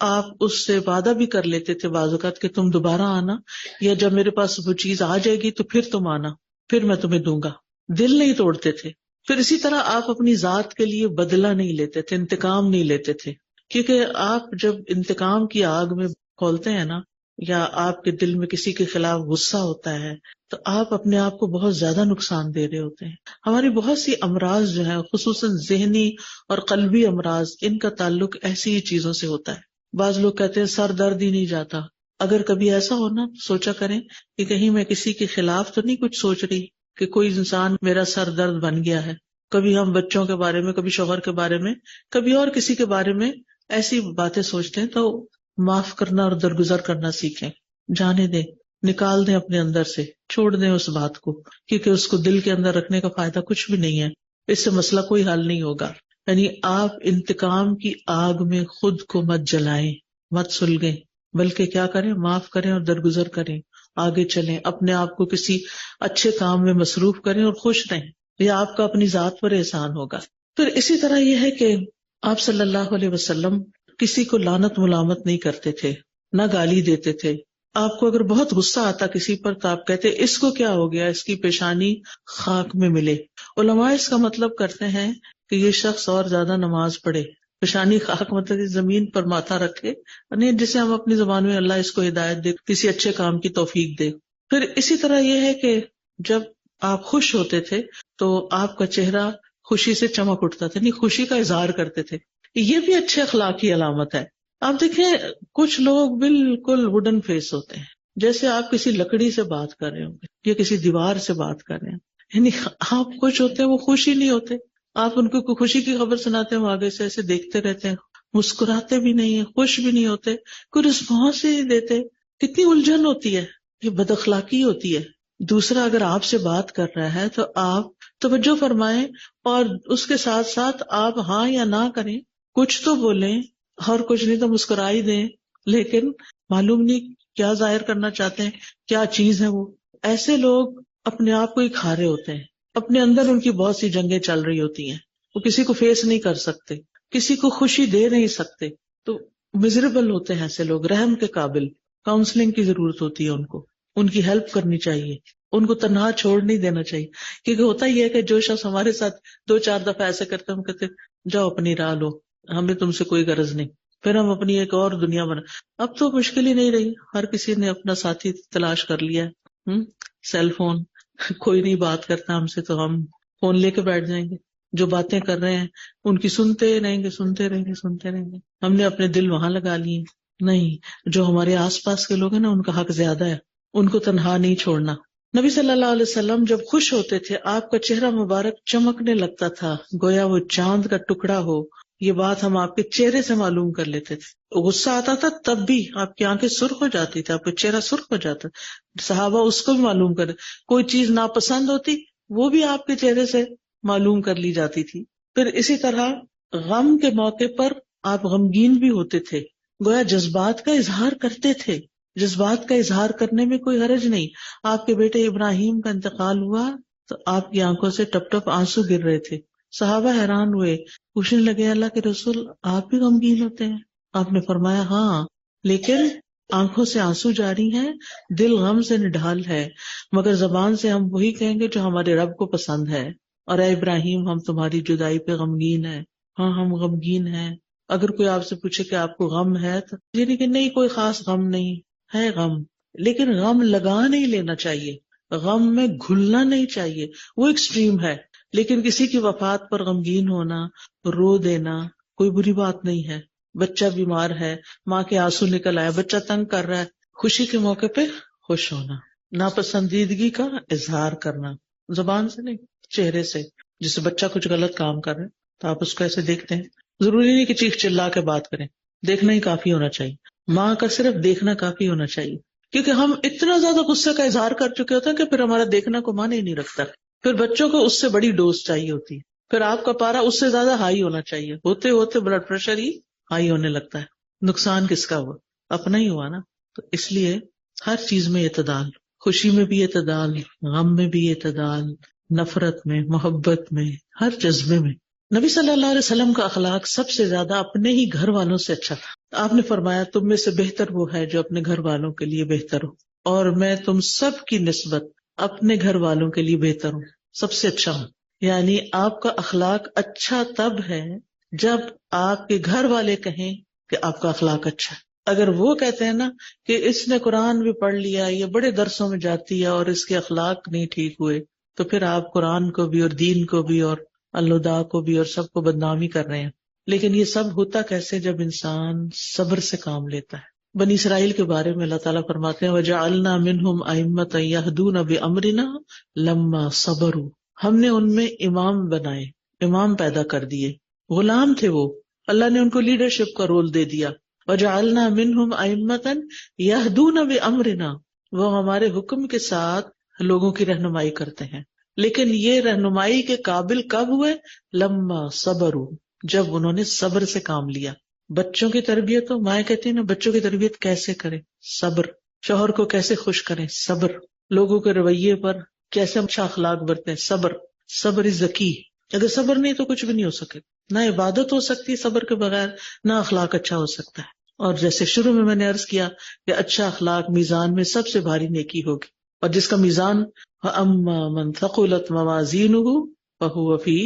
آپ اس سے وعدہ بھی کر لیتے تھے بعض اوقات کہ تم دوبارہ آنا، یا جب میرے پاس وہ چیز آ جائے گی تو پھر تم آنا، پھر میں تمہیں دوں گا. دل نہیں توڑتے تھے. پھر اسی طرح آپ اپنی ذات کے لیے بدلہ نہیں لیتے تھے، انتقام نہیں لیتے تھے، کیونکہ آپ جب انتقام کی آگ میں کھولتے ہیں نا، یا آپ کے دل میں کسی کے خلاف غصہ ہوتا ہے تو آپ اپنے آپ کو بہت زیادہ نقصان دے رہے ہوتے ہیں. ہماری بہت سی امراض جو ہے، خصوصاً ذہنی اور قلبی امراض، ان کا تعلق ایسی ہی چیزوں سے ہوتا ہے. بعض لوگ کہتے ہیں سر درد ہی نہیں جاتا. اگر کبھی ایسا ہونا سوچا کریں کہ کہیں میں کسی کے خلاف تو نہیں کچھ سوچ رہی کہ کوئی انسان میرا سر درد بن گیا ہے. کبھی ہم بچوں کے بارے میں، کبھی شوہر کے بارے میں، کبھی اور کسی کے بارے میں ایسی باتیں سوچتے ہیں تو معاف کرنا اور درگزر کرنا سیکھیں. جانے دیں، نکال دیں اپنے اندر سے، چھوڑ دیں اس بات کو، کیونکہ اس کو دل کے اندر رکھنے کا فائدہ کچھ بھی نہیں ہے. اس سے مسئلہ کوئی حل نہیں ہوگا. یعنی آپ انتقام کی آگ میں خود کو مت جلائیں، مت سلگیں، بلکہ کیا کریں؟ معاف کریں اور درگزر کریں، آگے چلیں، اپنے آپ کو کسی اچھے کام میں مصروف کریں اور خوش رہیں. یہ آپ کا اپنی ذات پر احسان ہوگا. پھر اسی طرح یہ ہے کہ آپ صلی اللہ علیہ وسلم کسی کو لعنت ملامت نہیں کرتے تھے، نہ گالی دیتے تھے. آپ کو اگر بہت غصہ آتا کسی پر تو آپ کہتے اس کو کیا ہو گیا، اس کی پیشانی خاک میں ملے. علماء اس کا مطلب کرتے ہیں کہ یہ شخص اور زیادہ نماز پڑھے. پیشانی خاک مطلب زمین پر ماتھا رکھے، یعنی جسے ہم اپنی زبان میں اللہ اس کو ہدایت دے، کسی اچھے کام کی توفیق دے. پھر اسی طرح یہ ہے کہ جب آپ خوش ہوتے تھے تو آپ کا چہرہ خوشی سے چمک اٹھتا تھا، یعنی خوشی کا اظہار کرتے تھے. یہ بھی اچھے اخلاق کی علامت ہے. آپ دیکھیں کچھ لوگ بالکل ووڈن فیس ہوتے ہیں، جیسے آپ کسی لکڑی سے بات کر رہے ہوں گے یا کسی دیوار سے بات کر رہے ہیں. یعنی آپ خوش ہوتے ہیں، وہ خوش ہی نہیں ہوتے. آپ ان کو خوشی کی خبر سناتے ہیں، وہ آگے سے ایسے دیکھتے رہتے ہیں، مسکراتے بھی نہیں ہیں، خوش بھی نہیں ہوتے، کوئی رسپانس ہی نہیں دیتے. کتنی الجھن ہوتی ہے، یہ بد اخلاقی ہوتی ہے. دوسرا اگر آپ سے بات کر رہا ہے تو آپ توجہ فرمائیں، اور اس کے ساتھ ساتھ آپ ہاں یا نہ کریں، کچھ تو بولیں اور کچھ نہیں تو مسکرا ہی دیں، لیکن معلوم نہیں کیا ظاہر کرنا چاہتے ہیں، کیا چیز ہے وہ۔ ایسے لوگ اپنے آپ کو ہی کھا رہے ہوتے ہیں، اپنے اندر ان کی بہت سی جنگیں چل رہی ہوتی ہیں، وہ کسی کو فیس نہیں کر سکتے، کسی کو خوشی دے نہیں سکتے، تو مزریبل ہوتے ہیں ایسے لوگ، رحم کے قابل۔ کاؤنسلنگ کی ضرورت ہوتی ہے ان کو، ان کی ہیلپ کرنی چاہیے، ان کو تنہا چھوڑ نہیں دینا چاہیے، کیونکہ ہوتا ہی ہے کہ جو شخص ہمارے ساتھ 2-4 دفعہ ایسے کرتے ہیں، ہم کہتے ہیں جاؤ اپنی راہ لو، ہمیں تم سے کوئی غرض نہیں، پھر ہم اپنی ایک اور دنیا بنا۔ اب تو مشکل ہی نہیں رہی، ہر کسی نے اپنا ساتھی تلاش کر لیا ہے، سیل فون، کوئی نہیں بات کرتا ہم سے تو ہم فون لے کے بیٹھ جائیں گے، جو باتیں کر رہے ہیں ان کی سنتے رہیں گے، سنتے رہیں گے، سنتے رہیں گے، ہم نے اپنے دل وہاں لگا لیے۔ نہیں، جو ہمارے آس پاس کے لوگ ہیں نا، ان کا حق زیادہ ہے، ان کو تنہا نہیں چھوڑنا۔ نبی صلی اللہ علیہ وسلم جب خوش ہوتے تھے آپ کا چہرہ مبارک چمکنے لگتا تھا، گویا وہ چاند کا ٹکڑا ہو، یہ بات ہم آپ کے چہرے سے معلوم کر لیتے تھے۔ غصہ آتا تھا تب بھی آپ کی آنکھیں سرخ ہو جاتی تھی، آپ کا چہرہ سرخ ہو جاتا، صحابہ اس کو بھی معلوم کر، کوئی چیز ناپسند ہوتی وہ بھی آپ کے چہرے سے معلوم کر لی جاتی تھی۔ پھر اسی طرح غم کے موقع پر آپ غمگین بھی ہوتے تھے، گویا جذبات کا اظہار کرتے تھے۔ جذبات کا اظہار کرنے میں کوئی حرج نہیں۔ آپ کے بیٹے ابراہیم کا انتقال ہوا تو آپ کی آنکھوں سے ٹپ ٹپ آنسو گر رہے تھے، صحابہ حیران ہوئے، پوچھنے لگے اللہ کے رسول آپ بھی غمگین ہوتے ہیں؟ آپ نے فرمایا ہاں، لیکن آنکھوں سے آنسو جاری ہیں، دل غم سے نڈھال ہے، مگر زبان سے ہم وہی کہیں گے جو ہمارے رب کو پسند ہے۔ اور اے ابراہیم ہم تمہاری جدائی پہ غمگین ہیں، ہاں ہم غمگین ہیں۔ اگر کوئی آپ سے پوچھے کہ آپ کو غم ہے تو یعنی کہ نہیں کوئی خاص غم نہیں ہے، غم، لیکن غم لگا نہیں لینا چاہیے، غم میں گھلنا نہیں چاہیے، وہ ایکسٹریم ہے۔ لیکن کسی کی وفات پر غمگین ہونا، رو دینا کوئی بری بات نہیں ہے۔ بچہ بیمار ہے، ماں کے آنسو نکل آئے، بچہ تنگ کر رہا ہے، خوشی کے موقع پہ خوش ہونا، ناپسندیدگی کا اظہار کرنا، زبان سے نہیں چہرے سے۔ جسے بچہ کچھ غلط کام کر رہے ہیں تو آپ اس کو ایسے دیکھتے ہیں، ضروری نہیں کہ چیخ چلا کے بات کریں، دیکھنا ہی کافی ہونا چاہیے، ماں کا صرف دیکھنا کافی ہونا چاہیے، کیونکہ ہم اتنا زیادہ غصے کا اظہار کر چکے ہوتے ہیں کہ پھر ہمارا دیکھنا کو معنی ہی نہیں رکھتا، پھر بچوں کو اس سے بڑی ڈوز چاہیے ہوتی ہے، پھر آپ کا پارا اس سے زیادہ ہائی ہونا چاہیے، ہوتے ہوتے بلڈ پریشر ہی ہائی ہونے لگتا ہے۔ نقصان کس کا ہوا؟ اپنا ہی ہوا نا۔ تو اس لیے ہر چیز میں اعتدال، خوشی میں بھی اعتدال، غم میں بھی اعتدال، نفرت میں، محبت میں، ہر جذبے میں۔ نبی صلی اللہ علیہ وسلم کا اخلاق سب سے زیادہ اپنے ہی گھر والوں سے اچھا تھا۔ آپ نے فرمایا تم میں سے بہتر وہ ہے جو اپنے گھر والوں کے لیے بہتر ہو، اور میں تم سب کی نسبت اپنے گھر والوں کے لیے بہتر ہوں، سب سے اچھا ہوں۔ یعنی آپ کا اخلاق اچھا تب ہے جب آپ کے گھر والے کہیں کہ آپ کا اخلاق اچھا ہے۔ اگر وہ کہتے ہیں نا کہ اس نے قرآن بھی پڑھ لیا، یہ بڑے درسوں میں جاتی ہے اور اس کے اخلاق نہیں ٹھیک ہوئے، تو پھر آپ قرآن کو بھی اور دین کو بھی اور اللہ کو بھی اور سب کو بدنامی کر رہے ہیں۔ لیکن یہ سب ہوتا کیسے؟ جب انسان صبر سے کام لیتا ہے۔ بنی اسرائیل کے بارے میں اللہ تعالیٰ فرماتے ہیں وَجَعَلْنَا مِنْهُمْ أَئِمَّةً يَهْدُونَ بِأَمْرِنَا لَمَّا صَبَرُوا، ہم نے ان میں امام بنائے، امام پیدا کر دیے، غلام تھے وہ، اللہ نے ان کو لیڈرشپ کا رول دے دیا۔ وَجَعَلْنَا مِنْهُمْ أَئِمَّةً يَهْدُونَ بِأَمْرِنَا، وہ ہمارے حکم کے ساتھ لوگوں کی رہنمائی کرتے ہیں۔ لیکن یہ رہنمائی کے قابل کب ہوئے؟ لما صبروا، جب انہوں نے صبر سے کام لیا۔ بچوں کی تربیت ہو، مائیں کہتی ہیں نا بچوں کی تربیت کیسے کریں؟ صبر۔ شوہر کو کیسے خوش کریں؟ صبر۔ لوگوں کے رویے پر کیسے اچھا اخلاق برتیں؟ صبر۔ صبر از the key۔ اگر صبر نہیں تو کچھ بھی نہیں ہو سکے، نہ عبادت ہو سکتی صبر کے بغیر، نہ اخلاق اچھا ہو سکتا ہے۔ اور جیسے شروع میں نے عرض کیا کہ اچھا اخلاق میزان میں سب سے بھاری نیکی ہوگی، اور جس کا میزان وَأَمَّا مَنْ ثَقُلَتْ مَوَازِينُهُ فَهُوَ فِي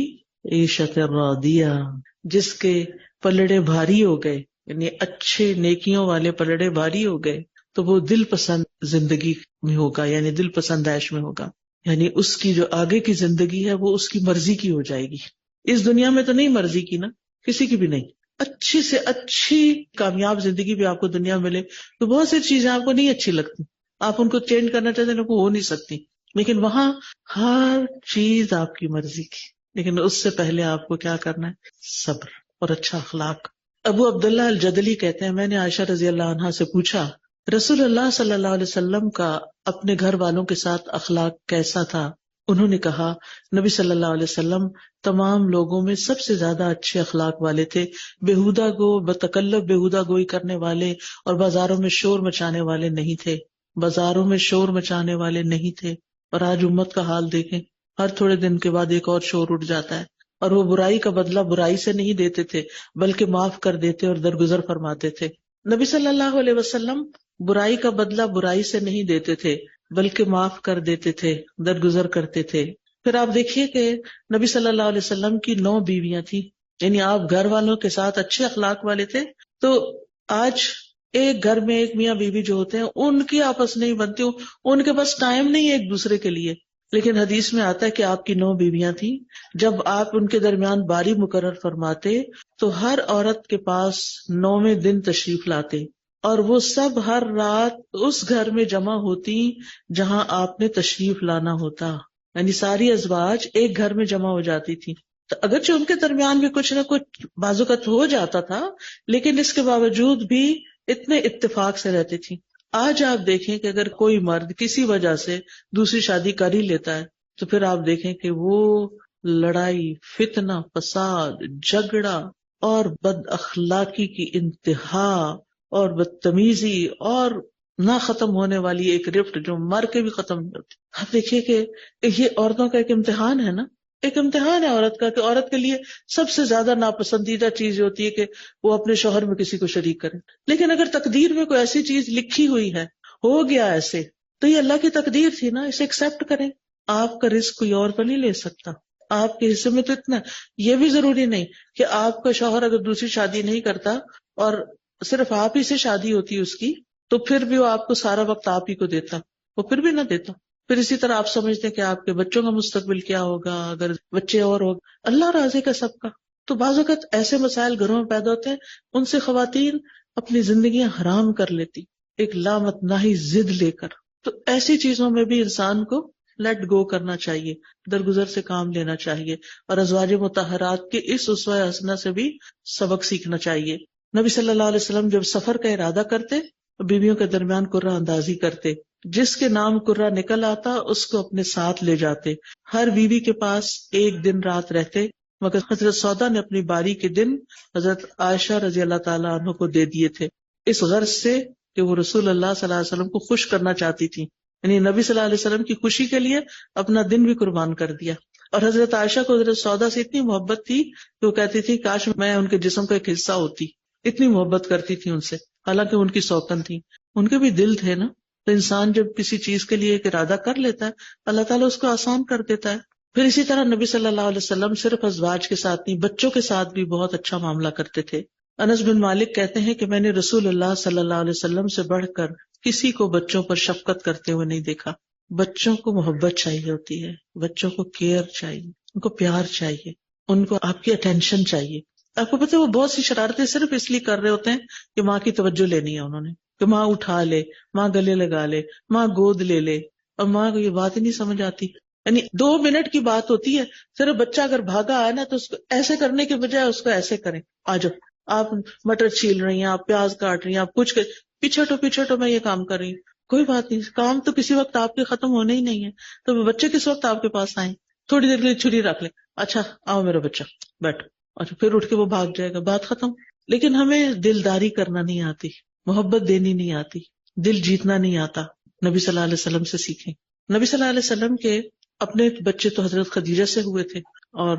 عِيشَةٍ رَاضِيَةٍ، جس کے پلڑے بھاری ہو گئے، یعنی اچھے نیکیوں والے پلڑے بھاری ہو گئے، تو وہ دل پسند زندگی میں ہوگا، یعنی دل پسند عیش میں ہوگا، یعنی اس کی جو آگے کی زندگی ہے وہ اس کی مرضی کی ہو جائے گی۔ اس دنیا میں تو نہیں مرضی کی نا، کسی کی بھی نہیں۔ اچھی سے اچھی کامیاب زندگی بھی آپ کو دنیا میں ملے تو بہت سی چیزیں آپ کو نہیں اچھی لگتی، آپ ان کو چینج کرنا چاہتے ہیں، وہ ہو نہیں سکتی، لیکن وہاں ہر چیز آپ کی مرضی کی، لیکن اس سے پہلے آپ کو کیا کرنا ہے؟ صبر اور اچھا اخلاق۔ ابو عبداللہ الجدلی کہتے ہیں میں نے عائشہ رضی اللہ عنہا سے پوچھا رسول اللہ صلی اللہ علیہ وسلم کا اپنے گھر والوں کے ساتھ اخلاق کیسا تھا؟ انہوں نے کہا نبی صلی اللہ علیہ وسلم تمام لوگوں میں سب سے زیادہ اچھے اخلاق والے تھے، بےہودہ گو بتکلف بےہودہ گوئی کرنے والے اور بازاروں میں شور مچانے والے نہیں تھے، بازاروں میں شور مچانے والے نہیں تھے۔ اور آج امت کا حال دیکھیں، ہر تھوڑے دن کے بعد ایک اور شور اٹھ جاتا ہے، اور وہ برائی کا بدلہ برائی سے نہیں دیتے تھے بلکہ معاف کر دیتے اور درگزر فرماتے تھے۔ نبی صلی اللہ علیہ وسلم برائی کا بدلہ برائی سے نہیں دیتے تھے بلکہ معاف کر دیتے تھے، درگزر کرتے تھے۔ پھر آپ دیکھیے کہ نبی صلی اللہ علیہ وسلم کی 9 بیویاں تھیں، یعنی آپ گھر والوں کے ساتھ اچھے اخلاق والے تھے۔ تو آج ایک گھر میں ایک میاں بیوی جو ہوتے ہیں ان کی آپس نہیں بنتی، ان کے پاس ٹائم نہیں ہے ایک دوسرے کے لیے، لیکن حدیث میں آتا ہے کہ آپ کی 9 بیویاں تھیں، جب آپ ان کے درمیان باری مقرر فرماتے تو ہر عورت کے پاس 9ویں دن تشریف لاتے، اور وہ سب ہر رات اس گھر میں جمع ہوتی جہاں آپ نے تشریف لانا ہوتا، یعنی ساری ازواج ایک گھر میں جمع ہو جاتی تھی۔ تو اگرچہ ان کے درمیان بھی کچھ نہ کچھ بعض اوقات ہو جاتا تھا، لیکن اس کے باوجود بھی اتنے اتفاق سے رہتی تھی۔ آج آپ دیکھیں کہ اگر کوئی مرد کسی وجہ سے دوسری شادی کر ہی لیتا ہے تو پھر آپ دیکھیں کہ وہ لڑائی، فتنہ، فساد، جھگڑا اور بد اخلاقی کی انتہا اور بدتمیزی اور نہ ختم ہونے والی ایک رفٹ جو مر کے بھی ختم نہیں ہوتی۔ آپ دیکھیے کہ یہ عورتوں کا ایک امتحان ہے نا، ایک امتحان ہے عورت کا، کہ عورت کے لیے سب سے زیادہ ناپسندیدہ چیز ہوتی ہے کہ وہ اپنے شوہر میں کسی کو شریک کرے۔ لیکن اگر تقدیر میں کوئی ایسی چیز لکھی ہوئی ہے، ہو گیا ایسے، تو یہ اللہ کی تقدیر تھی نا، اسے ایکسپٹ کریں۔ آپ کا رزق کوئی اور تو نہیں لے سکتا، آپ کے حصے میں تو اتنا۔ یہ بھی ضروری نہیں کہ آپ کا شوہر اگر دوسری شادی نہیں کرتا اور صرف آپ ہی سے شادی ہوتی اس کی تو پھر بھی وہ آپ کو سارا وقت آپ ہی کو دیتا، وہ پھر بھی نہ دیتا۔ پھر اسی طرح آپ سمجھتے ہیں کہ آپ کے بچوں کا مستقبل کیا ہوگا اگر بچے اور ہو، اللہ راضی کا سب کا۔ تو بعض اوقات ایسے مسائل گھروں میں پیدا ہوتے ہیں، ان سے خواتین اپنی زندگیاں حرام کر لیتی ایک لامتناہی ضد لے کر۔ تو ایسی چیزوں میں بھی انسان کو لیٹ گو کرنا چاہیے، درگزر سے کام لینا چاہیے، اور ازواج مطہرات کے اس اسوہ حسنہ سے بھی سبق سیکھنا چاہیے۔ نبی صلی اللہ علیہ وسلم جب سفر کا ارادہ کرتے بیویوں کے درمیان قرہ اندازی کرتے، جس کے نام قرہ نکل آتا اس کو اپنے ساتھ لے جاتے، ہر بیوی کے پاس ایک دن رات رہتے، مگر حضرت سودا نے اپنی باری کے دن حضرت عائشہ رضی اللہ تعالیٰ عنہ کو دے دیے تھے، اس غرض سے کہ وہ رسول اللہ صلی اللہ علیہ وسلم کو خوش کرنا چاہتی تھی، یعنی نبی صلی اللہ علیہ وسلم کی خوشی کے لیے اپنا دن بھی قربان کر دیا۔ اور حضرت عائشہ کو حضرت سودا سے اتنی محبت تھی کہ وہ کہتی تھی کاش میں ان کے جسم کا ایک حصہ ہوتی، اتنی محبت کرتی تھی ان سے، حالانکہ ان کی سوکن تھی، ان کے بھی دل تھے نا۔ تو انسان جب کسی چیز کے لیے ایک ارادہ کر لیتا ہے اللہ تعالیٰ اس کو آسان کر دیتا ہے۔ پھر اسی طرح نبی صلی اللہ علیہ وسلم صرف ازواج کے ساتھ نہیں بچوں کے ساتھ بھی بہت اچھا معاملہ کرتے تھے۔ انس بن مالک کہتے ہیں کہ میں نے رسول اللہ صلی اللہ علیہ وسلم سے بڑھ کر کسی کو بچوں پر شفقت کرتے ہوئے نہیں دیکھا۔ بچوں کو محبت چاہیے ہوتی ہے، بچوں کو کیئر چاہیے، ان کو پیار چاہیے، ان کو آپ کی اٹینشن چاہیے۔ آپ کو پتہ ہے وہ بہت سی شرارتیں صرف اس لیے کر رہے ہوتے ہیں کہ ماں کی توجہ لینی ہے انہوں نے، کہ ماں اٹھا لے، ماں گلے لگا لے، ماں گود لے لے، اور ماں کو یہ بات ہی نہیں سمجھ آتی۔ یعنی 2 منٹ کی بات ہوتی ہے، صرف بچہ اگر بھاگا آئے نا تو اس کو ایسے کرنے کے بجائے اس کو ایسے کریں، آ جاؤ، آپ مٹر چھیل رہی ہیں، آپ پیاز کاٹ رہی ہیں، آپ کچھ پیچھے ہٹو میں یہ کام کر رہی ہوں، کوئی بات نہیں، کام تو کسی وقت آپ کے ختم ہونے ہی نہیں ہے، تو بچے کس وقت آپ کے پاس آئیں، تھوڑی دیر کے لیے چھری رکھ لیں، اچھا آؤ میرا بچہ بیٹھو، اچھا پھر اٹھ کے وہ بھاگ جائے گا، بات ختم۔ لیکن ہمیں دلداری کرنا نہیں آتی، محبت دینی نہیں آتی، دل جیتنا نہیں آتا۔ نبی صلی اللہ علیہ وسلم سے سیکھیں۔ نبی صلی اللہ علیہ وسلم کے اپنے بچے تو حضرت خدیجہ سے ہوئے تھے، اور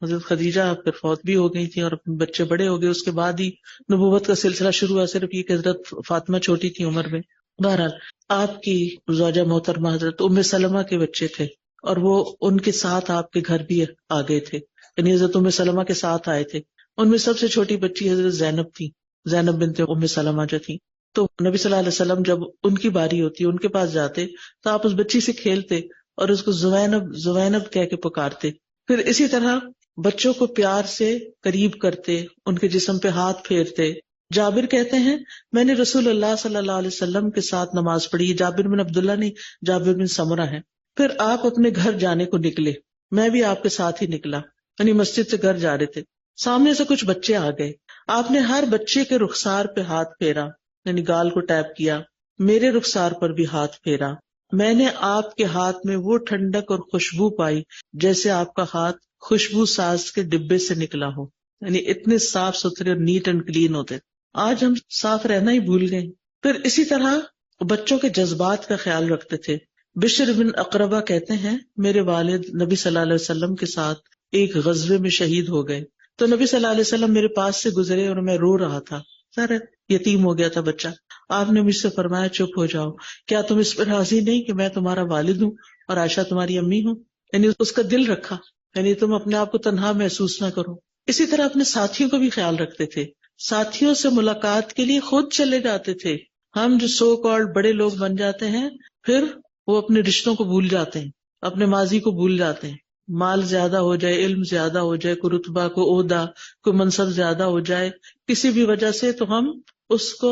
حضرت خدیجہ پھر فوت بھی ہو گئی تھی اور اپنے بچے بڑے ہو گئے، اس کے بعد ہی نبوت کا سلسلہ شروع ہوا، صرف یہ کہ حضرت فاطمہ چھوٹی تھی عمر میں۔ بہرحال آپ کی زوجہ محترمہ حضرت ام سلمہ کے بچے تھے، اور وہ ان کے ساتھ آپ کے گھر بھی آ گئے تھے، یعنی حضرت ام سلمہ کے ساتھ آئے تھے۔ ان میں سب سے چھوٹی بچی حضرت زینب تھی، زینب بنت ام سلمہ جو تھی۔ تو نبی صلی اللہ علیہ وسلم جب ان کی باری ہوتی ان کے پاس جاتے تو آپ اس بچی سے کھیلتے اور اس کو زوینب زوینب کہہ کے پکارتے۔ پھر اسی طرح بچوں کو پیار سے قریب کرتے، ان کے جسم پہ ہاتھ پھیرتے۔ جابر کہتے ہیں میں نے رسول اللہ صلی اللہ علیہ وسلم کے ساتھ نماز پڑھی، جابر بن عبداللہ نہیں، جابر بن سمرہ ہے۔ پھر آپ اپنے گھر جانے کو نکلے، میں بھی آپ کے ساتھ ہی نکلا، یعنی مسجد سے گھر جا رہے تھے، سامنے سے کچھ بچے آ گئے، آپ نے ہر بچے کے رخسار پہ ہاتھ پھیرا، یعنی گال کو ٹیپ کیا، میرے رخسار پر بھی ہاتھ پھیرا، میں نے آپ کے ہاتھ میں وہ ٹھنڈک اور خوشبو پائی جیسے آپ کا ہاتھ خوشبو ساز کے ڈبے سے نکلا ہو. یعنی اتنے صاف ستھرے اور نیٹ اینڈ کلین ہوتے. آج ہم صاف رہنا ہی بھول گئے. پھر اسی طرح بچوں کے جذبات کا خیال رکھتے تھے. بشر بن اقربہ کہتے ہیں میرے والد نبی صلی اللہ علیہ وسلم کے ساتھ ایک غزوے میں شہید ہو گئے تو نبی صلی اللہ علیہ وسلم میرے پاس سے گزرے اور میں رو رہا تھا. سر یتیم ہو گیا تھا بچہ. آپ نے مجھ سے فرمایا چپ ہو جاؤ, کیا تم اس پر راضی نہیں کہ میں تمہارا والد ہوں اور عائشہ تمہاری امی ہوں. یعنی اس کا دل رکھا, یعنی تم اپنے آپ کو تنہا محسوس نہ کرو. اسی طرح اپنے ساتھیوں کو بھی خیال رکھتے تھے. ساتھیوں سے ملاقات کے لیے خود چلے جاتے تھے. ہم جو سو کالڈ بڑے لوگ بن جاتے ہیں پھر وہ اپنے رشتوں کو بھول جاتے ہیں, اپنے ماضی کو بھول جاتے ہیں. مال زیادہ ہو جائے, علم زیادہ ہو جائے, کوئی رتبہ, کوئی عہدہ, کوئی منصب زیادہ ہو جائے کسی بھی وجہ سے, تو ہم اس کو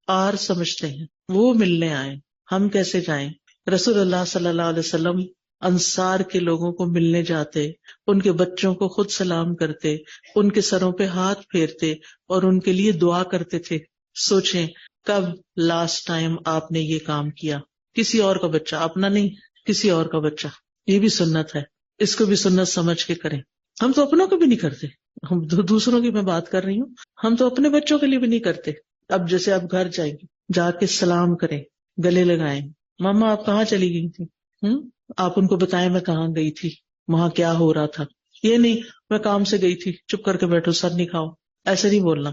آر سمجھتے ہیں. وہ ملنے آئے, ہم کیسے جائیں؟ رسول اللہ صلی اللہ علیہ وسلم انصار کے لوگوں کو ملنے جاتے, ان کے بچوں کو خود سلام کرتے, ان کے سروں پہ ہاتھ پھیرتے اور ان کے لیے دعا کرتے تھے. سوچیں کب لاسٹ ٹائم آپ نے یہ کام کیا؟ کسی اور کا بچہ, اپنا نہیں, کسی اور کا بچہ. یہ بھی سنت ہے, اس کو بھی سنت سمجھ کے کریں. ہم تو اپنوں کو بھی نہیں کرتے, ہم دوسروں کی میں بات کر رہی ہوں, ہم تو اپنے بچوں کے لیے بھی نہیں کرتے. اب جیسے آپ گھر جائیں گے, جا کے سلام کریں, گلے لگائیں, ماما آپ کہاں چلی گئی تھی, آپ ان کو بتائیں میں کہاں گئی تھی, وہاں کیا ہو رہا تھا. یہ نہیں میں کام سے گئی تھی, چپ کر کے بیٹھو, سر نہیں کھاؤ, ایسے نہیں بولنا.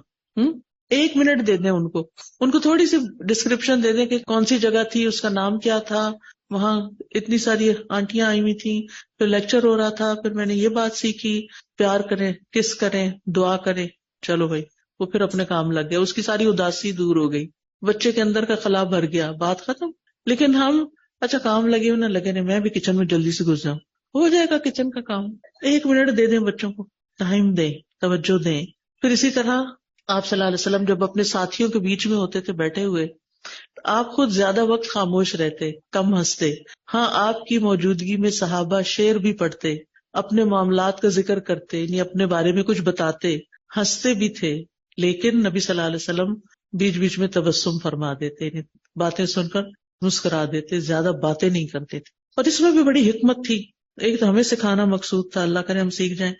1 منٹ دے دیں ان کو تھوڑی سی ڈسکرپشن دے دیں کہ کون سی جگہ تھی, اس کا نام کیا تھا, وہاں اتنی ساری آنٹیاں آئی ہوئی تھیں, پھر لیکچر ہو رہا تھا, پھر میں نے یہ بات سیکھی. پیار کریں, کس کریں, دعا کریں, چلو بھائی وہ پھر اپنے کام لگ گیا, اس کی ساری اداسی دور ہو گئی, بچے کے اندر کا خلا بھر گیا, بات ختم. لیکن ہم اچھا کام لگے نہ لگے نہیں, میں بھی کچن میں جلدی سے گھس جاؤں, ہو جائے گا کچن کا کام. 1 منٹ دے دیں بچوں کو, ٹائم دیں, توجہ دیں. پھر اسی طرح آپ صلی اللہ علیہ وسلم جب اپنے ساتھیوں کے بیچ میں ہوتے تھے بیٹھے ہوئے, آپ خود زیادہ وقت خاموش رہتے, کم ہنستے. ہاں آپ کی موجودگی میں صحابہ شعر بھی پڑھتے, اپنے معاملات کا ذکر کرتے, یعنی اپنے بارے میں کچھ بتاتے, ہنستے بھی تھے. لیکن نبی صلی اللہ علیہ وسلم بیچ بیچ میں تبسم فرما دیتے, یعنی باتیں سن کر مسکرا دیتے, زیادہ باتیں نہیں کرتے تھے. اور اس میں بھی بڑی حکمت تھی. ایک تو ہمیں سکھانا مقصود تھا, اللہ کرے ہم سیکھ جائیں.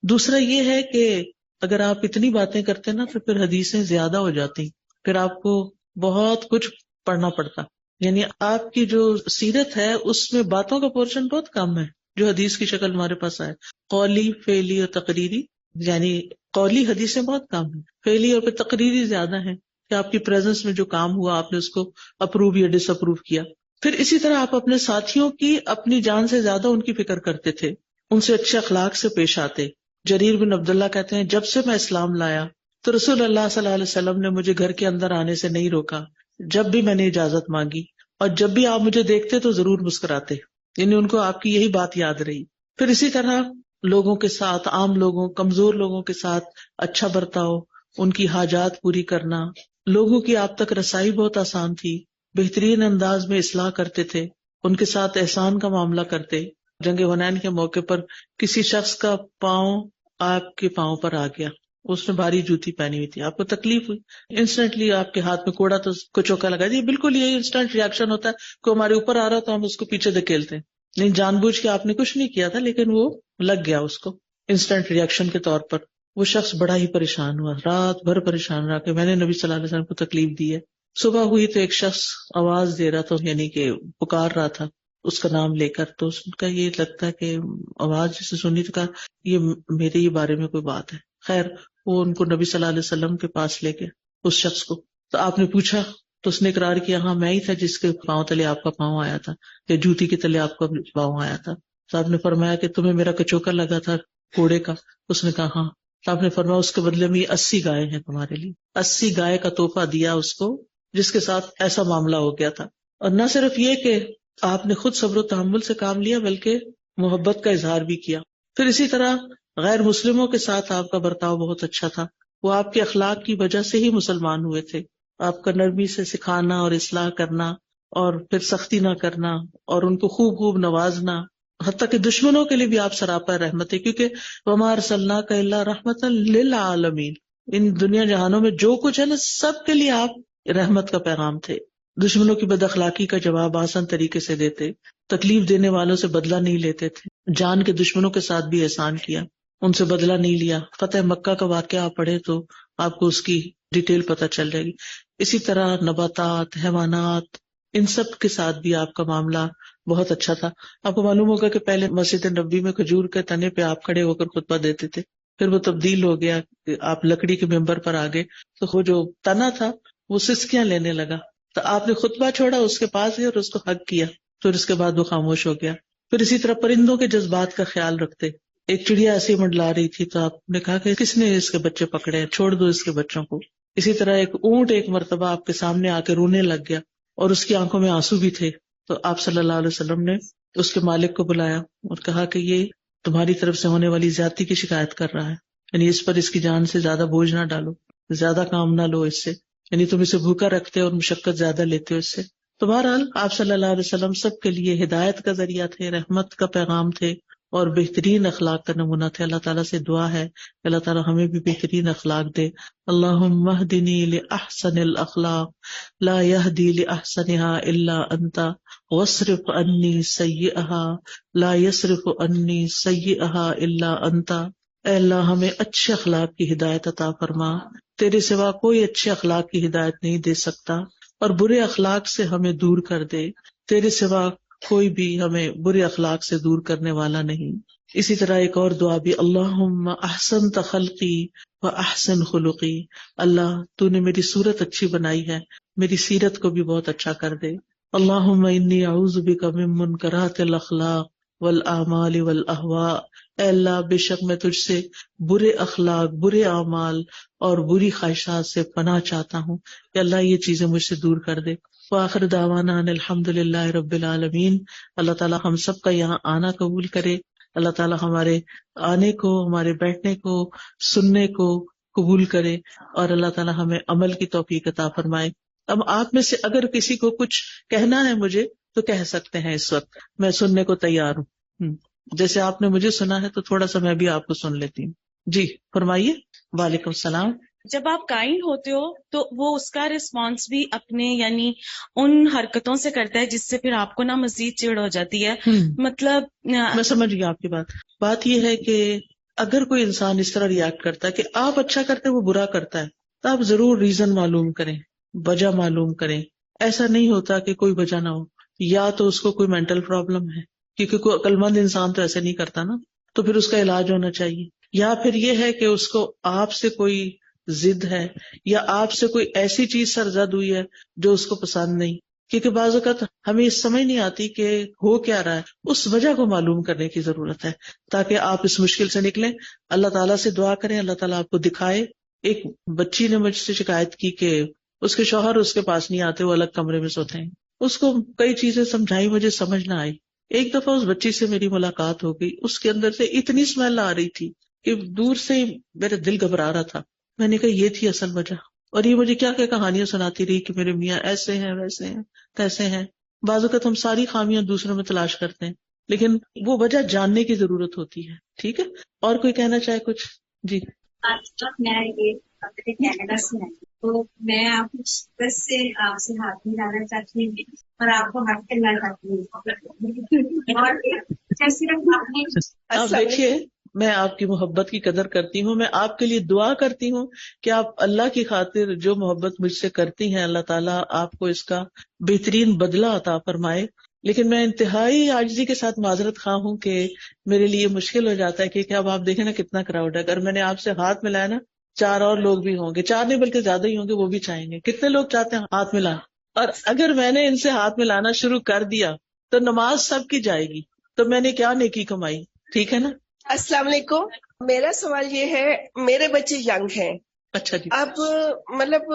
دوسرا یہ ہے کہ اگر آپ اتنی باتیں کرتے نا تو پھر حدیثیں زیادہ ہو جاتی, پھر آپ کو بہت کچھ پڑھنا پڑتا. یعنی آپ کی جو سیرت ہے اس میں باتوں کا پورشن بہت کم ہے جو حدیث کی شکل ہمارے پاس آئے. قولی, فعلی اور تقریری, یعنی قولی حدیثیں بہت کم ہیں, فعلی اور پھر تقریری زیادہ ہیں کہ آپ کی پریزنس میں جو کام ہوا آپ نے اس کو اپروو یا ڈس اپروو کیا. پھر اسی طرح آپ اپنے ساتھیوں کی اپنی جان سے زیادہ ان کی فکر کرتے تھے, ان سے اچھے اخلاق سے پیش آتے. جریر بن عبداللہ کہتے ہیں جب سے میں اسلام لایا تو رسول اللہ صلی اللہ علیہ وسلم نے مجھے گھر کے اندر آنے سے نہیں روکا. جب بھی میں نے اجازت مانگی اور جب بھی آپ مجھے دیکھتے تو ضرور مسکراتے, یعنی ان کو آپ کی یہی بات یاد رہی. پھر اسی طرح لوگوں کے ساتھ, عام لوگوں, کمزور لوگوں کے ساتھ اچھا برتاؤ, ان کی حاجات پوری کرنا. لوگوں کی آپ تک رسائی بہت آسان تھی, بہترین انداز میں اصلاح کرتے تھے, ان کے ساتھ احسان کا معاملہ کرتے. جنگ حنین کے موقع پر کسی شخص کا پاؤں آپ کے پاؤں پر آ گیا, اس نے بھاری جوتی پہنی ہوئی تھی, آپ کو تکلیف ہوئی, انسٹنٹلی آپ کے ہاتھ میں کوڑا تو کچوکا لگا دیا. بالکل یہی انسٹنٹ ریئیکشن ہوتا ہے, کوئی ہمارے اوپر آ رہا تو ہم اس کو پیچھے دھکیلتے ہیں. نہیں جان بوجھ کے آپ نے کچھ نہیں کیا تھا, لیکن وہ لگ گیا اس کو انسٹنٹ ریئیکشن کے طور پر. وہ شخص بڑا ہی پریشان ہوا, رات بھر پریشان رہا کہ میں نے نبی صلی اللہ علیہ وسلم کو تکلیف دی ہے. صبح ہوئی تو ایک شخص آواز دے رہا تھا, یعنی کہ پکار رہا تھا اس کا نام لے کر, تو اس کا یہ لگتا ہے کہ آواز جسے سنی تو کہا یہ میرے ہی بارے میں کوئی بات ہے. خیر وہ ان کو نبی صلی اللہ علیہ وسلم کے پاس لے گئے اس شخص کو. تو آپ نے پوچھا تو اس نے اقرار کیا ہاں میں ہی تھا جس کے پاؤں تلے آپ کا پاؤں آیا تھا, یا جوتی کے تلے آپ کا پاؤں آیا تھا. تو آپ نے فرمایا کہ تمہیں میرا کچوکا لگا تھا کوڑے کا؟ اس نے کہا ہاں. تو آپ نے فرمایا اس کے بدلے میں 80 گائے ہیں تمہارے لیے. 80 گائے کا تحفہ دیا اس کو جس کے ساتھ ایسا معاملہ ہو گیا تھا. اور نہ صرف یہ کہ آپ نے خود صبر و تحمل سے کام لیا بلکہ محبت کا اظہار بھی کیا. پھر اسی طرح غیر مسلموں کے ساتھ آپ کا برتاؤ بہت اچھا تھا. وہ آپ کے اخلاق کی وجہ سے ہی مسلمان ہوئے تھے. آپ کا نرمی سے سکھانا اور اصلاح کرنا اور پھر سختی نہ کرنا اور ان کو خوب خوب نوازنا, حتیٰ کہ دشمنوں کے لیے بھی آپ سراپا رحمت ہے, کیونکہ وما ارسلناک الا رحمۃ للعالمین, ان دنیا جہانوں میں جو کچھ ہے نا سب کے لیے آپ رحمت کا پیغام تھے. دشمنوں کی بد اخلاقی کا جواب آسان طریقے سے دیتے، تکلیف دینے والوں سے بدلہ نہیں لیتے تھے، جان کے دشمنوں کے ساتھ بھی احسان کیا، ان سے بدلہ نہیں لیا۔ فتح مکہ کا واقعہ آپ پڑھے تو آپ کو اس کی ڈیٹیل پتہ چل جائے گی۔ اسی طرح نباتات، حیوانات، ان سب کے ساتھ بھی آپ کا معاملہ بہت اچھا تھا۔ آپ کو معلوم ہوگا کہ پہلے مسجد نبوی میں کھجور کے تنے پہ آپ کھڑے ہو کر خطبہ دیتے تھے، پھر وہ تبدیل ہو گیا کہ آپ لکڑی کے ممبر پر آگے، تو وہ جو تنا تھا وہ سسکیاں لینے لگا، تو آپ نے خطبہ چھوڑا، اس کے پاس گئے اور اس کو حگ کیا، پھر اس کے بعد وہ خاموش ہو گیا۔ پھر اسی طرح پرندوں کے جذبات کا خیال رکھتے۔ ایک چڑیا ایسی منڈلا رہی تھی تو آپ نے کہا کہ کس نے اس کے بچے پکڑے ہیں، چھوڑ دو اس کے بچوں کو۔ اسی طرح ایک اونٹ ایک مرتبہ آپ کے سامنے آ کے رونے لگ گیا اور اس کی آنکھوں میں آنسو بھی تھے، تو آپ صلی اللہ علیہ وسلم نے اس کے مالک کو بلایا اور کہا کہ یہ تمہاری طرف سے ہونے والی زیادتی کی شکایت کر رہا ہے، یعنی اس پر اس کی جان سے زیادہ بوجھ نہ ڈالو، زیادہ کام نہ لو اس سے، یعنی تم اسے بھوکا رکھتے اور مشقت زیادہ لیتے ہو اس سے۔ تو بہرحال آپ صلی اللہ علیہ وسلم سب کے لیے ہدایت کا ذریعہ تھے، رحمت کا پیغام تھے اور بہترین اخلاق کا نمونہ تھے۔ اللہ تعالیٰ سے دعا ہے کہ اللہ تعالیٰ ہمیں بھی بہترین اخلاق دے۔ اللہم اہدنی لأحسن الاخلاق لا یہدی لأحسنها الا انت واصرف عنی سیئها لا یصرف عنی سیئها الا انت۔ اے اللہ ہمیں اچھے اخلاق کی ہدایت عطا فرما، تیرے سوا کوئی اچھے اخلاق کی ہدایت نہیں دے سکتا، اور برے اخلاق سے ہمیں دور کر دے، تیرے سوا کوئی بھی ہمیں برے اخلاق سے دور کرنے والا نہیں۔ اسی طرح ایک اور دعا بھی، اللہم احسنت خلقی و احسن خلقی، اللہ تو نے میری صورت اچھی بنائی ہے، میری سیرت کو بھی بہت اچھا کر دے۔ اللہم انی اعوذ بک من منکرات الاخلاق والاعمال والاہواء، اے اللہ بے شک میں تجھ سے برے اخلاق، برے اعمال اور بری خواہشات سے پناہ چاہتا ہوں کہ اللہ یہ چیزیں مجھ سے دور کر دے۔ وآخر دعوانا ان الحمد للہ رب العالمین۔ اللہ تعالیٰ ہم سب کا یہاں آنا قبول کرے، اللہ تعالیٰ ہمارے آنے کو، ہمارے بیٹھنے کو، سننے کو قبول کرے، اور اللہ تعالیٰ ہمیں عمل کی توفیق عطا فرمائے۔ اب آپ میں سے اگر کسی کو کچھ کہنا ہے مجھے تو کہہ سکتے ہیں، اس وقت میں سننے کو تیار ہوں۔ جیسے آپ نے مجھے سنا ہے تو تھوڑا سا میں بھی آپ کو سن لیتی ہوں۔ جی فرمائیے۔ وعلیکم السلام۔ جب آپ کائنڈ ہوتے ہو تو وہ اس کا رسپانس بھی اپنے یعنی ان حرکتوں سے کرتا ہے جس سے پھر آپ کو نا مزید چڑ ہو جاتی ہے۔ مطلب میں سمجھ گئی آپ کی بات یہ ہے کہ اگر کوئی انسان اس طرح ریئیکٹ کرتا ہے کہ آپ اچھا کرتے وہ برا کرتا ہے، تو آپ ضرور ریزن معلوم کریں، وجہ معلوم کریں۔ ایسا نہیں ہوتا کہ کوئی وجہ نہ ہو، یا تو اس کو کوئی مینٹل پرابلم ہے، کیونکہ کوئی عقل مند انسان تو ایسے نہیں کرتا نا، تو پھر اس کا علاج ہونا چاہیے، یا پھر یہ ہے کہ اس کو آپ سے کوئی ضد ہے یا آپ سے کوئی ایسی چیز سرزد ہوئی ہے جو اس کو پسند نہیں، کیونکہ بعض اوقات ہمیں اس سمجھ نہیں آتی کہ ہو کیا رہا ہے، اس وجہ کو معلوم کرنے کی ضرورت ہے تاکہ آپ اس مشکل سے نکلیں۔ اللہ تعالیٰ سے دعا کریں، اللہ تعالیٰ آپ کو دکھائے۔ ایک بچی نے مجھ سے شکایت کی کہ اس کے شوہر اس کے پاس نہیں آتے، وہ الگ کمرے میں سوتے ہیں۔ اس کو کئی چیزیں سمجھائی، مجھے سمجھ نہ آئی۔ ایک دفعہ اس بچی سے میری ملاقات ہو گئی، اس کے اندر سے اتنی اسمیل آ رہی تھی کہ دور سے ہی میرا دل گھبرا رہا تھا۔ میں نے کہا یہ تھی اصل وجہ، اور یہ مجھے کیا کہانیاں سناتی رہی کہ میرے میاں ایسے ہیں، ویسے ہیں، کیسے ہیں۔ بعض اوقات ہم ساری خامیاں دوسروں میں تلاش کرتے ہیں، لیکن وہ وجہ جاننے کی ضرورت ہوتی ہے۔ ٹھیک ہے، اور کوئی کہنا چاہے کچھ؟ جی۔ میں یہ اپنے کینیڈا سے آئی، تو میں آپ بس سے آپ سے ہاتھ ملانا چاہتی ہوں اور آپ کو ہاتھ کرنا چاہتی ہوں، اور جیسے آپ دیکھیے، میں آپ کی محبت کی قدر کرتی ہوں، میں آپ کے لیے دعا کرتی ہوں کہ آپ اللہ کی خاطر جو محبت مجھ سے کرتی ہیں، اللہ تعالیٰ آپ کو اس کا بہترین بدلہ عطا فرمائے۔ لیکن میں انتہائی عاجزی کے ساتھ معذرت خواہ ہوں کہ میرے لیے مشکل ہو جاتا ہے، کیونکہ اب آپ دیکھیں نا کتنا کراؤڈ ہے۔ اگر میں نے آپ سے ہاتھ ملایا نا، 4 اور لوگ بھی ہوں گے، 4 نہیں بلکہ زیادہ ہی ہوں گے، وہ بھی چاہیں گے۔ کتنے لوگ چاہتے ہیں ہاتھ ملانا؟ اور اگر میں نے ان سے ہاتھ ملانا شروع کر دیا تو نماز سب کی جائے گی، تو میں نے کیا نیکی کمائی؟ ٹھیک ہے نا۔ السلام علیکم، میرا سوال یہ ہے، میرے بچے ینگ ہیں۔ اچھا جی۔ اب مطلب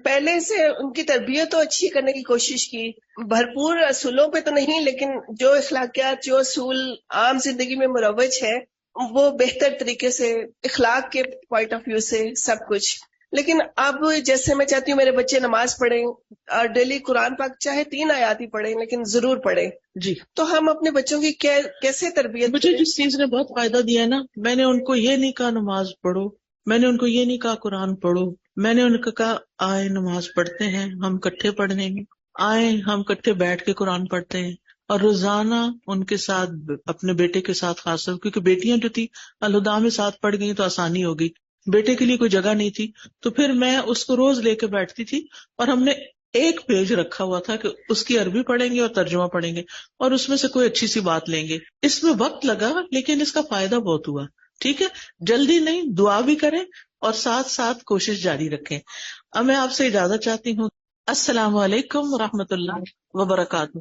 پہلے سے ان کی تربیت تو اچھی کرنے کی کوشش کی، بھرپور اصولوں پہ تو نہیں، لیکن جو اخلاقیات، جو اصول عام زندگی میں مروج ہے وہ بہتر طریقے سے، اخلاق کے پوائنٹ آف ویو سے سب کچھ۔ لیکن اب جیسے میں چاہتی ہوں میرے بچے نماز پڑھیں اور ڈیلی قرآن پاک چاہے 3 آیات ہی پڑھیں لیکن ضرور پڑھیں، جی۔ تو ہم اپنے بچوں کی کیسے تربیت؟ مجھے جس چیز نے بہت فائدہ دیا ہے نا، میں نے ان کو یہ نہیں کہا نماز پڑھو، میں نے ان کو یہ نہیں کہا قرآن پڑھو، میں نے ان کو کہا آئے نماز پڑھتے ہیں، ہم اکٹھے پڑھیں گے، آئیں ہم کٹھے بیٹھ کے قرآن پڑھتے ہیں، اور روزانہ ان کے ساتھ، اپنے بیٹے کے ساتھ خاص طور کیونکہ بیٹیاں جو تھی الہدا میں ساتھ پڑھ گئی تو آسانی ہوگی، بیٹے کے لیے کوئی جگہ نہیں تھی، تو پھر میں اس کو روز لے کے بیٹھتی تھی، اور ہم نے ایک پیج رکھا ہوا تھا کہ اس کی عربی پڑھیں گے اور ترجمہ پڑھیں گے، اور اس میں سے کوئی اچھی سی بات لیں گے. اس میں وقت لگا لیکن اس کا فائدہ بہت ہوا. ٹھیک ہے، جلدی نہیں، دعا بھی کریں اور ساتھ ساتھ کوشش جاری رکھیں. اب میں آپ سے اجازت چاہتی ہوں. السلام علیکم ورحمۃ اللہ وبرکاتہ.